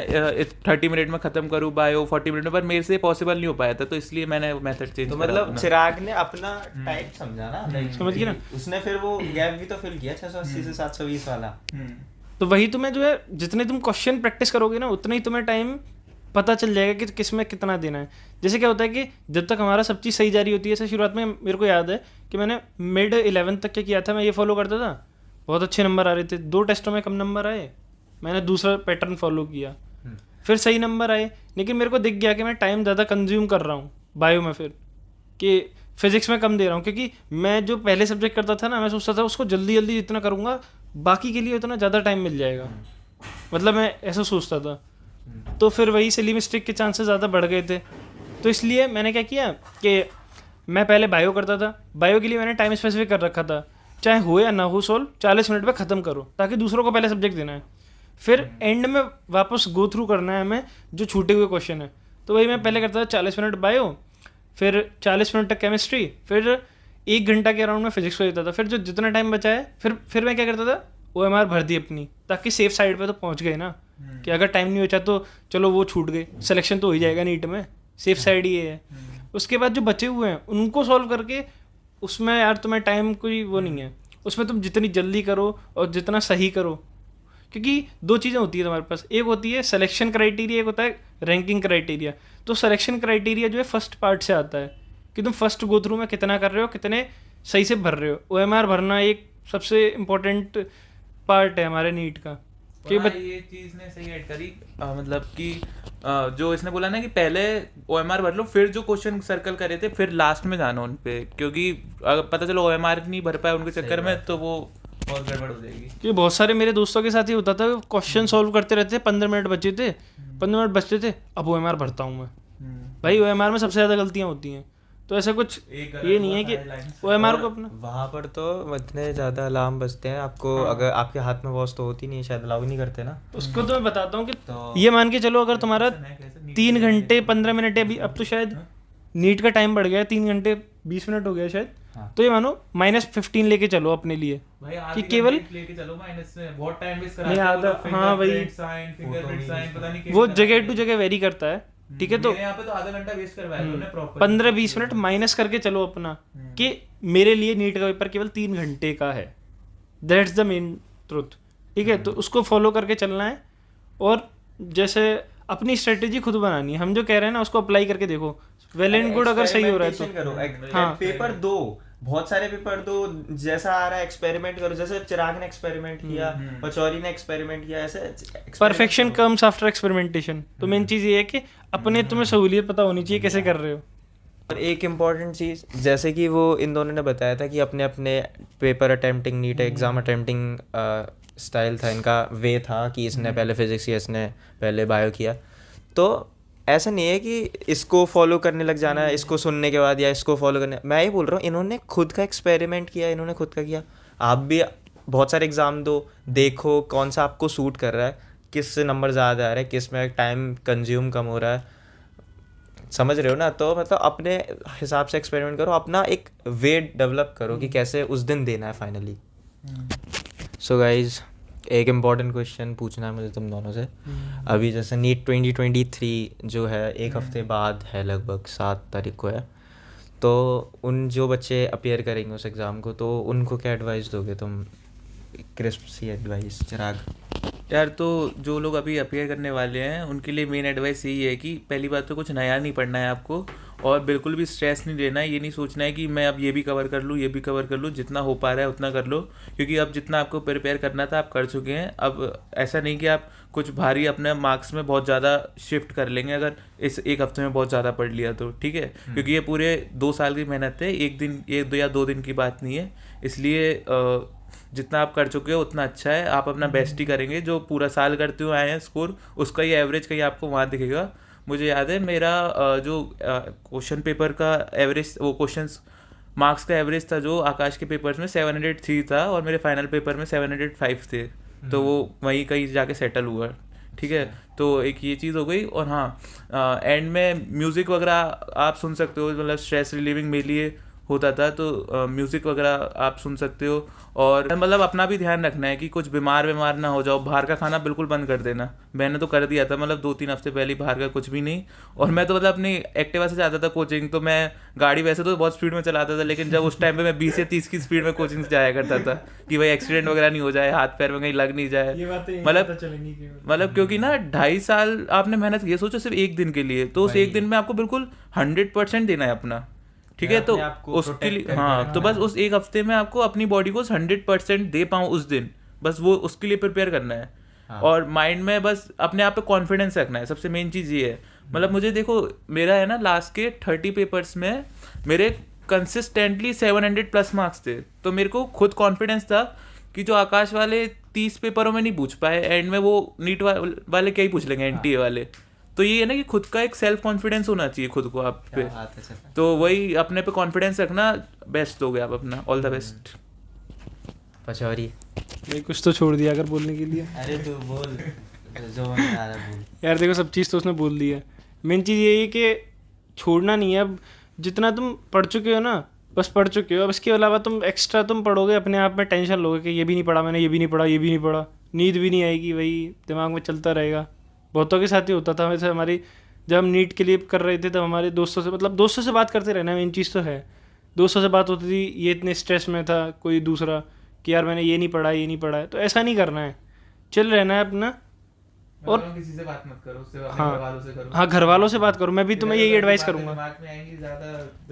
30 मिनट में खत्म करूं बायो 40 मिनट में, पर मेरे से पॉसिबल नहीं हो पाया था, तो इसलिए मैंने मेथड चेंज तो करा मतलब अपना। चिराग ने अपना टाइप समझा ना, like समझ गए ना? उसने फिर वो गैप भी तो फिल किया 680 से 720 वाला। तो वही तुम्हें जो है, जितने तुम क्वेश्चन प्रैक्टिस करोगे ना उतना ही तुम्हें टाइम पता चल जाएगा कि किस में कितना देना है। जैसे क्या होता है कि जब तक हमारा सब चीज़ सही जा रही होती है, जैसे शुरुआत में मेरे को याद है कि मैंने मिड 11th तक क्या किया था, मैं ये फॉलो करता था, बहुत अच्छे नंबर आ रहे थे। 2 टेस्टों में कम नंबर आए, मैंने दूसरा पैटर्न फॉलो किया, फिर सही नंबर आए। लेकिन मेरे को दिख गया कि मैं टाइम ज़्यादा कंज्यूम कर रहा हूँ बायो में, फिर कि फिजिक्स में कम दे रहा हूँ, क्योंकि मैं जो पहले सब्जेक्ट करता था ना, मैं सोचता था उसको जल्दी जल्दी जितना करूँगा बाकी के लिए उतना ज़्यादा टाइम मिल जाएगा, मतलब मैं ऐसा सोचता था। तो फिर वही सिली मिस्टेक के चांसेस ज़्यादा बढ़ गए थे। तो इसलिए मैंने क्या किया कि मैं पहले बायो करता था, बायो के लिए मैंने टाइम स्पेसिफिक कर रखा था, चाहे हो या ना हो सॉल्व 40 मिनट में ख़त्म करो, ताकि दूसरों को पहले सब्जेक्ट देना है, फिर एंड में वापस गो थ्रू करना है हमें जो छूटे हुए क्वेश्चन है। तो वही मैं पहले करता था 40 मिनट बायो, फिर 40 मिनट तक केमिस्ट्री, फिर 1 घंटा के अराउंड में फिजिक्स को देता था। फिर जो जितना टाइम बचा है फिर मैं क्या करता था, OMR भर दी अपनी, ताकि सेफ साइड पे तो पहुंच गए ना, कि अगर टाइम नहीं बचा तो चलो वो छूट गए, सिलेक्शन तो हो ही जाएगा नीट में, सेफ साइड ये है। उसके बाद जो बचे हुए हैं उनको सॉल्व करके, उसमें यार तुम्हें टाइम कोई वो नहीं है, उसमें तुम जितनी जल्दी करो और जितना सही करो, क्योंकि 2 चीज़ें होती है तुम्हारे पास, एक होती है सिलेक्शन क्राइटेरिया, एक होता है रैंकिंग क्राइटेरिया। तो सिलेक्शन क्राइटेरिया जो है फर्स्ट पार्ट से आता है कि तुम फर्स्ट गो थ्रू में कितना कर रहे हो, कितने सही से भर रहे हो। OMR भरना एक सबसे इम्पोर्टेंट पार्ट है हमारे नीट का। कि ये चीज़ ने सही ऐड करी, मतलब कि जो इसने बोला ना कि पहले OMR भर लो, फिर जो क्वेश्चन सर्कल करे थे फिर लास्ट में जाना उन पे, क्योंकि अगर पता चलो OMR नहीं भर पाए उनके चक्कर में तो वो और गड़बड़ हो जाएगी। कि बहुत सारे मेरे दोस्तों के साथ ही होता था, क्वेश्चन सॉल्व करते रहते, 15 मिनट बचे थे, 15 मिनट बचते थे, अब OMR भरता हूँ मैं। भाई OMR में सबसे ज़्यादा गलतियाँ होती हैं, तो ऐसा कुछ ये नहीं है कि OMR को अपना, वहाँ पर तो इतने ज़्यादा अलार्म बजते हैं आपको, अगर आपके हाथ में वॉच तो होती नहीं, शायद अलाउ नहीं करते ना। उसको तो मैं बताता हूँ कि तो ये मान के चलो, अगर तुम्हारा 3 घंटे 15 मिनट है, अभी अब तो शायद नीट का टाइम बढ़ गया है 3 घंटे 20 मिनट हो गया शायद, हाँ। तो ये मानो -15 लेके चलो अपने लिए भाई कि आधी केवल घंटे लेके चलो माइनस में बहुत टाइम वेस्ट नहीं कराते हैं आधा, हाँ भाई फिंगरप्रिंट साइन पता नहीं वो क्या जगह टू जगह वेरी करता है, ठीक है। तो मेरे यहाँ पे तो आधा घंटा वेस्ट करवाया उन्होंने प्रॉपर 15-20 मिनट माइनस करके चलो अपना कि मेरे लिए नीट का पेपर केवल 3 घंटे का है, दैट्स द मेन ट्रुथ, ठीक है। तो उसको फॉलो करके चलना है और जैसे अपनी स्ट्रेटेजी खुद बनानी है। हम जो कह रहे हैं ना उसको अप्लाई करके देखो, वेल एंड गुड अगर सही हो रहा है तो करो, हाँ। पेपर दो, बहुत सारे पेपर दो, जैसा आ रहा है एक्सपेरिमेंट करो, जैसे चिराग ने एक्सपेरिमेंट किया, पचौरी ने एक्सपेरिमेंट किया, ऐसे परफेक्शन कम्स आफ्टर एक्सपेरिमेंटेशन। तो मेन चीज़ ये है कि अपने तुम्हें सहूलियत पता होनी चाहिए कैसे कर रहे हो। और एक इम्पॉर्टेंट चीज़ जैसे कि वो इन दोनों ने बताया था कि अपने अपने paper attempting, NEET exam attempting style था इनका, वे था कि इसने पहले फिजिक्स किया, इसने पहले बायो किया। तो ऐसा नहीं है कि इसको फॉलो करने लग जाना है, इसको सुनने के बाद या इसको फॉलो करने। मैं ये बोल रहा हूँ इन्होंने खुद का एक्सपेरिमेंट किया, इन्होंने खुद का किया। आप भी बहुत सारे एग्ज़ाम दो, देखो कौन सा आपको सूट कर रहा है, किस से नंबर ज़्यादा आ रहा है, किस में टाइम कंज्यूम कम हो रहा है, समझ रहे हो ना। तो मतलब अपने हिसाब से एक्सपेरिमेंट करो, अपना एक वे डेवलप करो कि कैसे उस दिन देना है फाइनली। सो गाइज एक इम्पॉर्टेंट क्वेश्चन पूछना है मुझे तुम दोनों से। अभी जैसे नीट 2023 जो है एक हफ्ते बाद है, लगभग 7 तारीख को है, तो उन जो बच्चे अपियर करेंगे उस एग्ज़ाम को, तो उनको क्या एडवाइस दोगे तुम, क्रिस्प सी एडवाइस चिराग? यार तो जो लोग अभी अपियर करने वाले हैं उनके लिए मेन एडवाइस यही है कि पहली बात तो कुछ नया नहीं पढ़ना है आपको, और बिल्कुल भी स्ट्रेस नहीं लेना है। ये नहीं सोचना है कि मैं अब ये भी कवर कर लूँ, ये भी कवर कर लूँ, जितना हो पा रहा है उतना कर लो, क्योंकि अब जितना आपको प्रिपेयर करना था आप कर चुके हैं। अब ऐसा नहीं कि आप कुछ भारी अपने मार्क्स में बहुत ज़्यादा शिफ्ट कर लेंगे अगर इस एक हफ्ते में बहुत ज़्यादा पढ़ लिया तो, ठीक है। क्योंकि ये पूरे 2 साल की मेहनत है, एक दिन, 1 या 2 दिन की बात नहीं है। इसलिए जितना आप कर चुके हो उतना अच्छा है, आप अपना बेस्ट ही करेंगे। जो पूरा साल करते हुए आए हैं स्कोर, उसका ही एवरेज कहीं आपको वहाँ दिखेगा। मुझे याद है मेरा जो क्वेश्चन पेपर का एवरेज, वो क्वेश्चंस मार्क्स का एवरेज था जो आकाश के पेपर्स में 703 था और मेरे फाइनल पेपर में 705 थे, तो वो वहीं कहीं जाके सेटल हुआ, ठीक है। तो एक ये चीज़ हो गई। और हाँ, एंड में म्यूज़िक वगैरह आप सुन सकते हो, मतलब स्ट्रेस रिलीविंग मेरे लिए होता था, तो म्यूज़िक वगैरह आप सुन सकते हो। और मतलब अपना भी ध्यान रखना है कि कुछ बीमार ना हो जाओ। बाहर का खाना बिल्कुल बंद कर देना। मैंने तो कर दिया था, मतलब 2-3 हफ्ते पहले बाहर का कुछ भी नहीं। और मैं तो मतलब अपनी एक्टिवा से जाता था कोचिंग, तो मैं गाड़ी वैसे तो बहुत स्पीड में चलाता था, लेकिन जब उस टाइम पे मैं 20 या 30 की स्पीड में कोचिंग से जाया करता था कि भाई एक्सीडेंट वगैरह नहीं हो जाए, हाथ पैर में कहीं लग नहीं जाए। मतलब क्योंकि ना 2.5 साल आपने मेहनत की है, सोचो सिर्फ एक दिन के लिए, तो उस एक दिन में आपको बिल्कुल 100% देना है अपना, ठीक है। तो उसके लिए हाँ, तो बस उस एक हफ्ते में आपको अपनी बॉडी को 100% दे पाऊँ उस दिन, बस वो उसके लिए प्रिपेयर करना है। हाँ। और माइंड में बस अपने आप पे कॉन्फिडेंस रखना है, सबसे मेन चीज़ ये है। मतलब मुझे देखो, मेरा है ना लास्ट के 30 पेपर्स में मेरे कंसिस्टेंटली 700+ मार्क्स थे, तो मेरे को खुद कॉन्फिडेंस था कि जो आकाश वाले 30 पेपरों में नहीं पूछ पाए, एंड में वो नीट वाले क्या ही पूछ लेंगे, NTA वाले। तो ये है ना कि खुद का एक सेल्फ कॉन्फिडेंस होना चाहिए खुद को आप पे, तो वही अपने पे कॉन्फिडेंस रखना, बेस्ट हो गया आप अपना। All the best. पचौरी नहीं, कुछ तो छोड़ दिया अगर बोलने के लिए। अरे तू बोल जो मन आ रहा है बोल। यार देखो, सब चीज़ तो उसने बोल दी है। मेन चीज़ ये है कि छोड़ना नहीं है। अब जितना तुम पढ़ चुके हो ना, बस पढ़ चुके हो। अब इसके अलावा तुम एक्स्ट्रा तुम पढ़ोगे, अपने आप में टेंशन लोगे कि ये भी नहीं पढ़ा मैंने, ये भी नहीं पढ़ा, ये भी नहीं पढ़ा। नींद भी नहीं आएगी, वही दिमाग में चलता रहेगा। बहुतों के साथ ही होता था वैसे। हमारी जब हम नीट के लिए कर रहे थे तब हमारे दोस्तों से, मतलब दोस्तों से बात करते रहना, मेन चीज़ तो है। दोस्तों से बात होती थी, ये इतने स्ट्रेस में था, कोई दूसरा कि यार मैंने ये नहीं पढ़ा, ये नहीं पढ़ा है। तो ऐसा नहीं करना है, चिल रहना है अपना। और किसी से बात मत करो, उससे हाँ, घर वालों से करो। हाँ, घर वालों से बात करो। मैं भी तुम्हें यही एडवाइस करूँगा।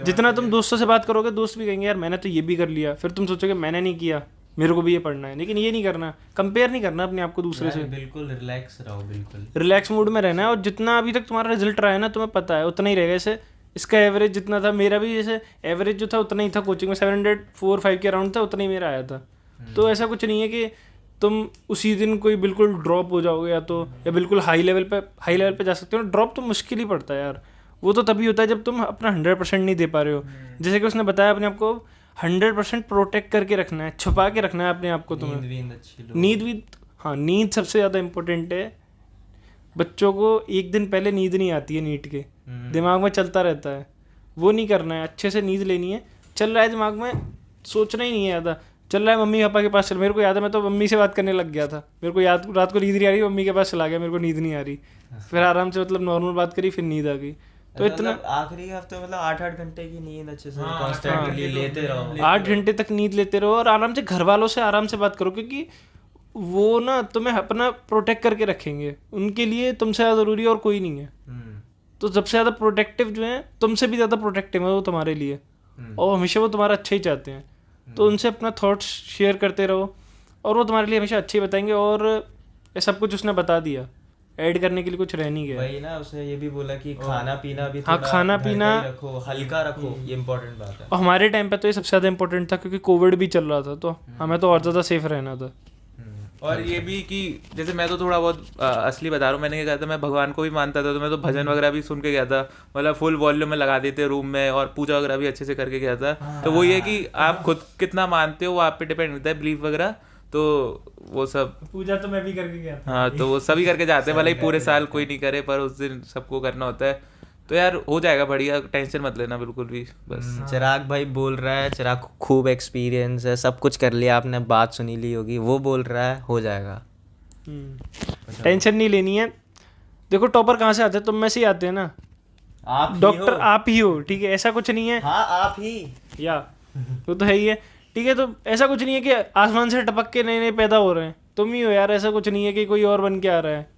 जितना तुम दोस्तों से बात करोगे, दोस्त भी कहेंगे यार मैंने तो ये भी कर लिया, फिर तुम सोचोगे मैंने नहीं किया, मेरे को भी ये पढ़ना है। लेकिन ये नहीं करना, कंपेयर नहीं करना अपने आप को दूसरे से। बिल्कुल रिलैक्स रहो, बिल्कुल रिलैक्स मूड में रहना है। और जितना अभी तक तुम्हारा रिजल्ट रहा है ना, तुम्हें पता है उतना ही रहेगा। जैसे इसका एवरेज जितना था, मेरा भी जैसे एवरेज जो था उतना ही था। कोचिंग में 704-5 के अराउंड था, उतना ही मेरा आया था। तो ऐसा कुछ नहीं है कि तुम उसी दिन कोई बिल्कुल ड्रॉप हो जाओगे या बिल्कुल हाई लेवल पे जा सकते हो। ड्रॉप तो मुश्किल ही पड़ता है यार। वो तो तभी होता है जब तुम अपना 100% नहीं दे पा रहे हो। जैसे कि उसने बताया, अपने आप को 100% प्रोटेक्ट करके रखना है, छुपा के रखना है अपने आप को। तुम्हें नींद भी, हाँ, नींद सबसे ज़्यादा इम्पोर्टेंट है। बच्चों को एक दिन पहले नींद नहीं आती है नीट के, दिमाग में चलता रहता है। वो नहीं करना है, अच्छे से नींद लेनी है। चल रहा है दिमाग में, सोचना ही नहीं है ज़्यादा, चल रहा है मम्मी पापा के पास चल। मेरे को याद है मैं तो मम्मी से बात करने लग गया था, मेरे को याद रात को नींद नहीं आ रही, मम्मी के पास चला गया, मेरे को नींद नहीं आ रही, फिर आराम से मतलब नॉर्मल बात करी, फिर नींद आ गई। तो इतना आखिरी हफ्ते मतलब 8-8 घंटे की नींद अच्छे से कॉन्स्टेंटली लेते रहो, 8 घंटे तक नींद लेते रहो और आराम से घर वालों से आराम से बात करो, क्योंकि वो ना तुम्हें अपना प्रोटेक्ट करके रखेंगे, उनके लिए तुमसे ज़्यादा ज़रूरी और कोई नहीं है। तो सबसे ज़्यादा प्रोटेक्टिव जो है, तुमसे भी ज़्यादा प्रोटेक्टिव है वो तुम्हारे लिए, और हमेशा वो तुम्हारा अच्छा ही चाहते हैं। तो उनसे अपना थॉट्स शेयर करते रहो और वो तुम्हारे लिए हमेशा अच्छे ही बताएंगे। और ये सब कुछ उसने बता दिया, ऐड करने के लिए कुछ रह नहीं गया। वही ना, उसने ये भी बोला कि खाना पीना भी हाँ, थोड़ा खाना घर का पीना ही रखो, हल्का रखो, ये इम्पोर्टेंट बात है। और हमारे टाइम पे तो ये सबसे ज़्यादा इंपॉर्टेंट था, क्योंकि कोविड भी चल रहा था, तो हमें तो और ज़्यादा सेफ रहना था। और ये भी कि जैसे मैं तो थोड़ा बहुत असली बता रहा हूँ, मैंने क्या कहा था, मैं भगवान को भी मानता था, तो मैं तो भजन वगैरह भी सुन के गया था, मतलब फुल वॉल्यूम में लगा देते रूम में, और पूजा वगैरह भी अच्छे से करके गया था। तो वो ये कि आप खुद कितना मानते हो वो आप पे डिपेंड करता है, बिलीफ वगैरह। तो वो सब पूजा तो मैं भी करके गया था। हाँ, तो वो सभी करके जाते हैं, भले ही पूरे साल कोई नहीं करे, पर उस दिन सबको करना होता है। तो यार हो जाएगा बढ़िया, टेंशन मत लेना बिल्कुल भी बस। चिराग भाई बोल रहा है, चिराग को खूब एक्सपीरियंस है, सब कुछ कर लिया आपने, बात सुनी ली होगी, वो बोल रहा है हो जाएगा। टेंशन नहीं लेनी है। देखो टॉपर कहाँ से आते हैं, तुम में से ही आते हैं ना, आप ही डॉक्टर हो। आप ही हो, ठीक है, ऐसा कुछ नहीं है। हाँ आप ही। या वो तो है ही है, ठीक है। तो ऐसा कुछ नहीं है कि आसमान से टपक के नए नए पैदा हो रहे हैं, तुम ही हो यार। ऐसा कुछ नहीं है कि कोई और बन के आ रहा है।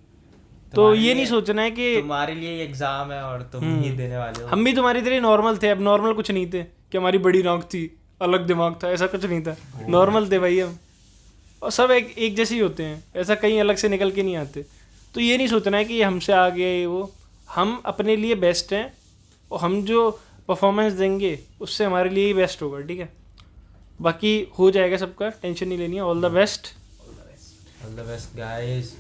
तो ये नहीं सोचना है कि तुम्हारे लिए एग्जाम है और तुम ही देने वाले हो। हम भी तुम्हारी तरह नॉर्मल थे, अब नॉर्मल कुछ नहीं थे कि हमारी बड़ी नाक थी, अलग दिमाग था, ऐसा कुछ नहीं था, नॉर्मल थे भाई हम। और सब एक जैसे ही होते हैं, ऐसा कहीं अलग से निकल के नहीं आते। तो ये नहीं सोचना है कि ये हमसे आगे है वो, हम अपने लिए बेस्ट हैं और हम जो परफॉर्मेंस देंगे उससे हमारे लिए ही बेस्ट होगा, ठीक है। बाकी हो जाएगा सबका, टेंशन नहीं लेनी है। All the best, all the best guys,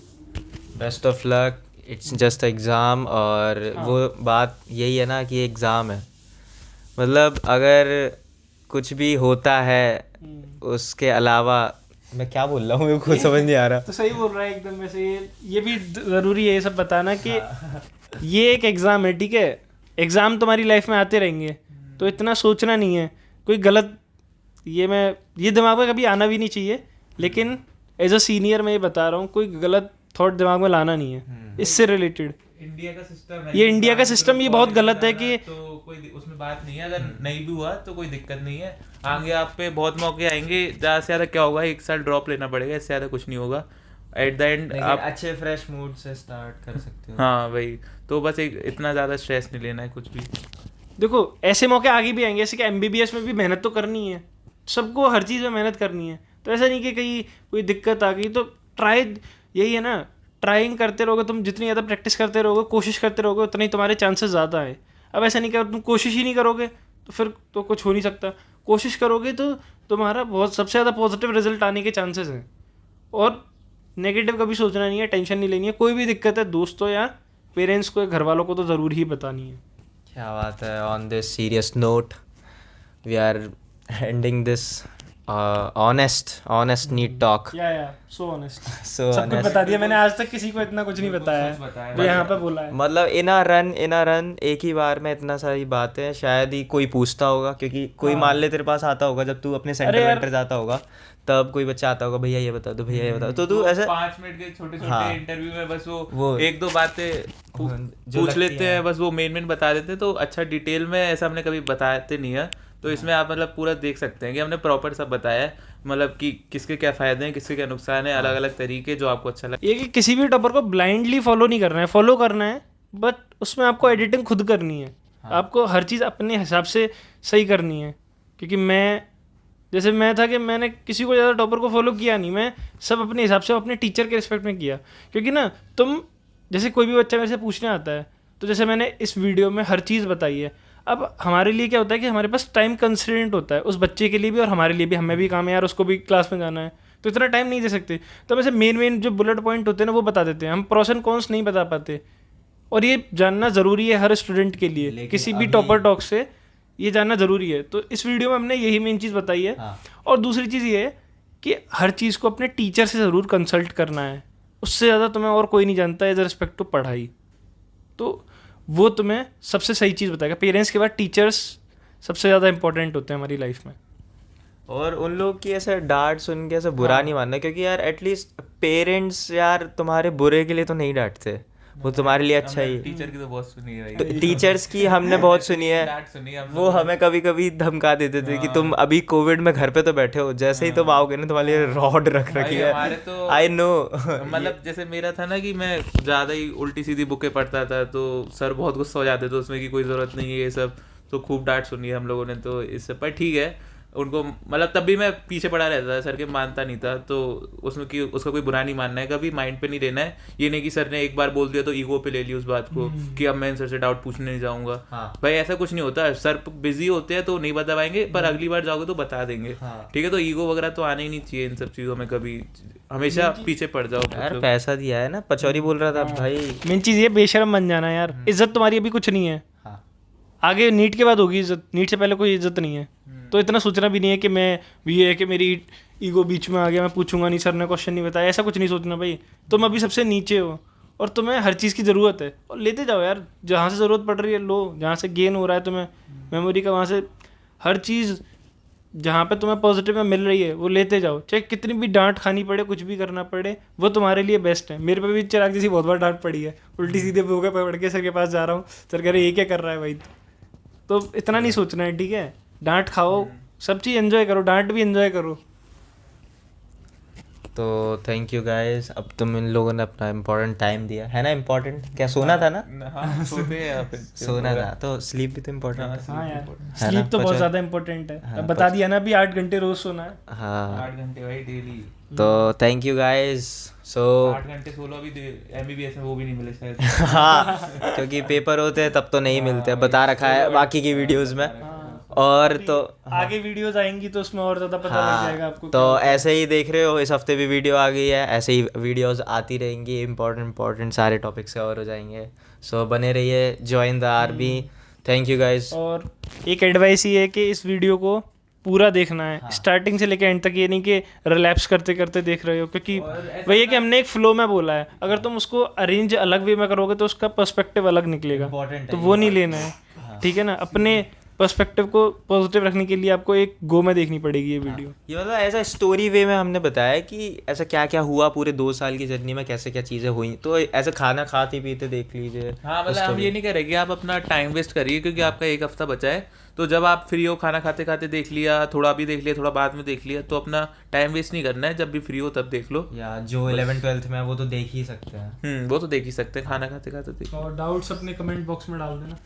best of luck, it's just exam. और वो बात यही है ना कि एग्ज़ाम है, मतलब अगर कुछ भी होता है उसके अलावा, मैं क्या बोल रहा हूँ मेरे को समझ नहीं आ रहा। तो सही बोल रहा है एकदम। वैसे ये भी ज़रूरी है ये सब बताना कि ये एक एग्ज़ाम है, ठीक है। एग्ज़ाम तुम्हारी लाइफ में आते रहेंगे, तो इतना सोचना नहीं है कोई गलत। ये दिमाग में कभी आना भी नहीं चाहिए, लेकिन एज अ सीनियर मैं ये बता रहा हूँ, कोई गलत थॉट दिमाग में लाना नहीं है इससे रिलेटेड। इंडिया का सिस्टम है, ये इंडिया का सिस्टम ये बहुत गलत है कि तो कोई उसमें बात नहीं है, अगर नहीं भी हुआ तो कोई दिक्कत नहीं है। आगे आप पे बहुत मौके आएंगे, ज़्यादा से ज़्यादा क्या होगा, 1 साल ड्रॉप लेना पड़ेगा, इससे ज़्यादा कुछ नहीं होगा। एट द एंड आप अच्छे फ्रेश मूड से स्टार्ट कर सकते हो। हाँ भाई, तो बस एक इतना ज़्यादा स्ट्रेस नहीं लेना है कुछ भी। देखो ऐसे मौके आगे भी आएंगे, जैसे कि MBBS में भी मेहनत तो करनी है, सबको हर चीज़ में मेहनत करनी है। तो ऐसा नहीं कि कहीं कोई दिक्कत आ गई तो ट्राई, यही है ना, ट्राइंग करते रहोगे तुम, जितनी ज़्यादा प्रैक्टिस करते रहोगे, कोशिश करते रहोगे, उतने ही तुम्हारे चांसेस ज़्यादा है। अब ऐसा नहीं कि तुम कोशिश ही नहीं करोगे तो फिर तो कुछ हो नहीं सकता। कोशिश करोगे तो तुम्हारा बहुत सबसे ज़्यादा पॉजिटिव रिजल्ट आने के चांसेस हैं। और नेगेटिव कभी सोचना नहीं है, टेंशन नहीं लेनी है। कोई भी दिक्कत है दोस्तों या पेरेंट्स को या घर वालों को तो ज़रूर ही बतानी है। क्या बात है। On this serious note we are ending this honest NEET talk. Yeah so honest, सो सब कुछ बता दिया मैंने। आज तक किसी को इतना कुछ नहीं बताया है जो यहाँ पे बोला है। मतलब इन अ रन एक ही बार में इतना सारी बातें शायद ही कोई पूछता होगा, क्योंकि कोई मान ले तेरे पास आता होगा जब तू अपने सेंटर वेंटर जाता होगा, तब कोई बच्चा आता होगा, भैया ये बता दो, भैया ये बता दो, तो तू ऐसे 5 मिनट के छोटे हाँ। इंटरव्यू में बस वो वो 1-2 बातें जो पूछ लगती लेते हैं। हैं, बस वो मेन बता देते हैं। तो अच्छा डिटेल में ऐसा हमने कभी बताते नहीं है, तो इसमें आप मतलब पूरा देख सकते हैं कि हमने प्रॉपर सब बताया है, मतलब कि किसके क्या फ़ायदे हैं, किसके क्या नुकसान है, अलग अलग तरीके जो आपको अच्छा लगे। ये कि किसी भी टॉपर को ब्लाइंडली फॉलो नहीं करना है, फॉलो करना है, बट उसमें आपको एडिटिंग खुद करनी है। आपको हर चीज़ अपने हिसाब से सही करनी है। क्योंकि मैं था कि मैंने किसी को ज़्यादा टॉपर को फॉलो किया नहीं, मैं सब अपने हिसाब से अपने टीचर के रिस्पेक्ट में किया। क्योंकि ना तुम जैसे कोई भी बच्चा मेरे से पूछने आता है, तो जैसे मैंने इस वीडियो में हर चीज़ बताई है। अब हमारे लिए क्या होता है कि हमारे पास टाइम कंस्ट्रेंट होता है, उस बच्चे के लिए भी और हमारे लिए भी, हमें भी काम है यार, उसको भी क्लास में जाना है, तो इतना टाइम नहीं दे सकते। तो हम ऐसे मेन जो बुलेट पॉइंट होते हैं ना वो बता देते हैं, हम प्रोस एंड कॉन्स नहीं बता पाते। और ये जानना ज़रूरी है हर स्टूडेंट के लिए, किसी भी टॉपर टॉक से ये जानना ज़रूरी है। तो इस वीडियो में हमने यही मेन चीज़ बताई है। और दूसरी चीज़ ये है कि हर चीज़ को अपने टीचर से ज़रूर कंसल्ट करना है, उससे ज़्यादा तुम्हें और कोई नहीं जानता एज रिस्पेक्ट टू पढ़ाई। तो वो तुम्हें सबसे सही चीज़ बताएगा। पेरेंट्स के बाद टीचर्स सबसे ज़्यादा इंपॉर्टेंट होते हैं हमारी लाइफ में। और उन लोग की ऐसे डांट सुन के ऐसे बुरा नहीं मानना, क्योंकि यार एटलीस्ट पेरेंट्स यार तुम्हारे बुरे के लिए तो नहीं डांटते, वो तुम्हारे लिए अच्छा ही। टीचर की तो बहुत सुनी है भाई, टीचर्स की हमने बहुत सुनी है, डांट सुनी है हम वो हमें कभी कभी धमका देते थे कि तुम अभी कोविड में घर पे तो बैठे हो, जैसे ही तुम आओगे ना तुम्हारे लिए रॉड रख रखी है। हमारे तो आई नो मतलब जैसे मेरा था ना कि मैं ज़्यादा ही उल्टी सीधी बुकें पढ़ता था, तो सर बहुत गुस्सा हो जाते थे उसमें कि कोई ज़रूरत नहीं है ये सब, तो खूब डांट सुनी है हम लोगों ने। तो इससे पर ठीक है, उनको मतलब तब भी मैं पीछे पड़ा रहता था, सर के मानता नहीं था, तो उसमें कि उसका कोई बुरा नहीं मानना है, कभी माइंड पे नहीं लेना है। ये नहीं कि सर ने एक बार बोल दिया तो ईगो पे ले ली उस बात को कि अब मैं सर से डाउट पूछने नहीं जाऊंगा। भाई ऐसा कुछ नहीं होता, सर बिजी होते हैं तो नहीं बता पाएंगे, पर अगली बार जाओगे तो बता देंगे। ठीक है, तो ईगो वगैरह तो आना ही नहीं चाहिए इन सब चीज़ों में, कभी हमेशा पीछे पड़ जाओ। यार पैसा दिया है ना, पचौरी बोल रहा था भाई। मेन चीज़ ये बेशर्म बन जाना यार। इज्जत तुम्हारी अभी कुछ नहीं है, आगे नीट के बाद होगी इज्जत, नीट से पहले कोई इज्जत नहीं है। तो इतना सोचना भी नहीं है कि मैं भी ये है कि मेरी ईगो बीच में आ गया, मैं पूछूंगा नहीं, सर ने क्वेश्चन नहीं बताया, ऐसा कुछ नहीं सोचना भाई। तुम अभी सबसे नीचे हो और तुम्हें हर चीज़ की ज़रूरत है, और लेते जाओ यार, जहाँ से ज़रूरत पड़ रही है लो, जहाँ से गेन हो रहा है तुम्हें मेमोरी का, वहाँ से हर चीज़ जहाँ पे तुम्हें पॉजिटिव में मिल रही है वो लेते जाओ, चाहे कितनी भी डांट खानी पड़े, कुछ भी करना पड़े, वो तुम्हारे लिए बेस्ट है। मेरे पे भी चिराग जैसी बहुत बार डांट पड़ी है, उल्टी सीधे भूखे पकड़ के सर के पास जा रहा हूँ, सर कह रहे ये क्या कर रहा है भाई। तो इतना नहीं सोचना है, ठीक है, डांट खाओ, सब चीज़ एंजॉय करो, डांट भी एंजॉय करो। तो थैंक यू गाइस, अब तुम इन लोगों ने अपना इम्पोर्टेंट टाइम दिया है ना। इम्पोर्टेंट क्या, सोना था ना? हाँ, सोते हैं यहाँ पे। सोना था, तो स्लीप भी तो इम्पोर्टेंट है। हाँ यार, है स्लीप ना, तो बहुत पचा- ज़्यादा इंपॉर्टेंट है। अब बता दिया ना, अभी 8 घंटे रोज सोना है। हाँ 8 घंटे भाई डेली। तो थैंक यू गाइस। सो 8 घंटे 16 भी MBBS में वो भी नहीं मिले शायद। हाँ, क्योंकि पेपर होते हैं तब तो नहीं मिलते, बता रखा है बाकी की वीडियोस में। और तो आगे वीडियोस आएंगी तो उसमें और ज़्यादा पता लग जाएगा आपको। तो ऐसे ही देख रहे हो, इस हफ्ते भी वीडियो आ गई है, ऐसे ही वीडियोस आती रहेंगी, इंपॉर्टेंट सारे टॉपिक्स कवर हो जाएंगे। सो बने रहिए, join the army. Thank you guys. और एक एडवाइस ये है कि इस वीडियो को पूरा देखना है, स्टार्टिंग से लेकर एंड तक। ये नहीं कि रिलैप्स करते करते देख रहे हो, क्योंकि वही है कि हमने एक फ्लो में बोला है, अगर तुम उसको अरेंज अलग वे में करोगे तो उसका पर्सपेक्टिव अलग निकलेगा, तो वो नहीं लेना है। ठीक है ना, अपने पर्सपेक्टिव को पॉजिटिव रखने के लिए आपको एक गो में देखनी पड़ेगी ये वीडियो। ये मतलब ऐसा स्टोरी वे में हमने बताया कि ऐसा क्या क्या हुआ पूरे 2 साल की जर्नी में, कैसे क्या चीज़ें हुई, तो ऐसे खाना खाते पीते देख लीजिए। हाँ मतलब हम ये नहीं कह रहे कि आप अपना टाइम वेस्ट करिए, क्योंकि आपका एक हफ्ता बचा है, तो जब आप फ्री हो, खाना खाते खाते देख लिया, थोड़ा भी देख लिया, थोड़ा बाद में देख लिया, तो अपना टाइम वेस्ट नहीं करना है, जब भी फ्री हो तब देख लो। या जो 11th-12th में है वो तो देख ही सकते हैं। वो तो देख ही सकते हैं, खाना खाते खाते देख। और डाउट्स अपने कमेंट बॉक्स में डाल देना।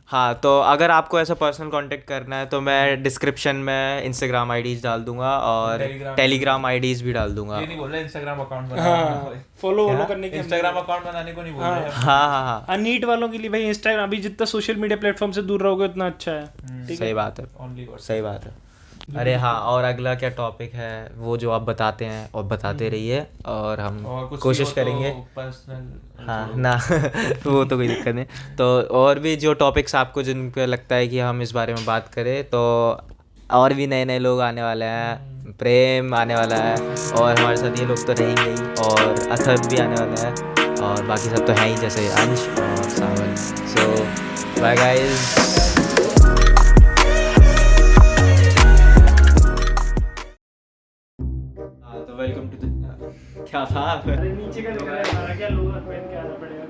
हाँ, तो अगर आपको ऐसा पर्सनल कांटेक्ट करना है तो मैं डिस्क्रिप्शन में इंस्टाग्राम आईडीज डाल दूंगा और टेलीग्राम आईडीज भी डाल दूंगा। ये नहीं बोल रहे इंस्टाग्राम अकाउंट फॉलो करने के इंस्टाग्राम अकाउंट बनाने को नहीं बोल रहे। हाँ हाँ हाँ, नीट वालों के लिए भाई इंस्टाग्राम, अभी जितना सोशल मीडिया प्लेटफॉर्म से दूर रहोगे उतना अच्छा है। सही बात है, ओनली सही बात है। अरे हाँ, और अगला क्या टॉपिक है वो जो आप बताते हैं और बताते रहिए, और हम कोशिश करेंगे। हाँ ना वो तो कोई दिक्कत नहीं। तो और भी जो टॉपिक्स आपको जिन पे लगता है कि हम इस बारे में बात करें, तो और भी नए नए लोग आने वाले हैं, प्रेम आने वाला है, और हमारे साथ ये लोग तो रहेंगे ही, और अथर्व भी आने वाला है, और बाकी सब तो हैं ही, जैसे अंश और सावन। सो बाय गाइस। तो वेलकम टू द क्या था नीचे का दिख रहा है, हमारा क्या लोअर पहन के आना पड़ेगा।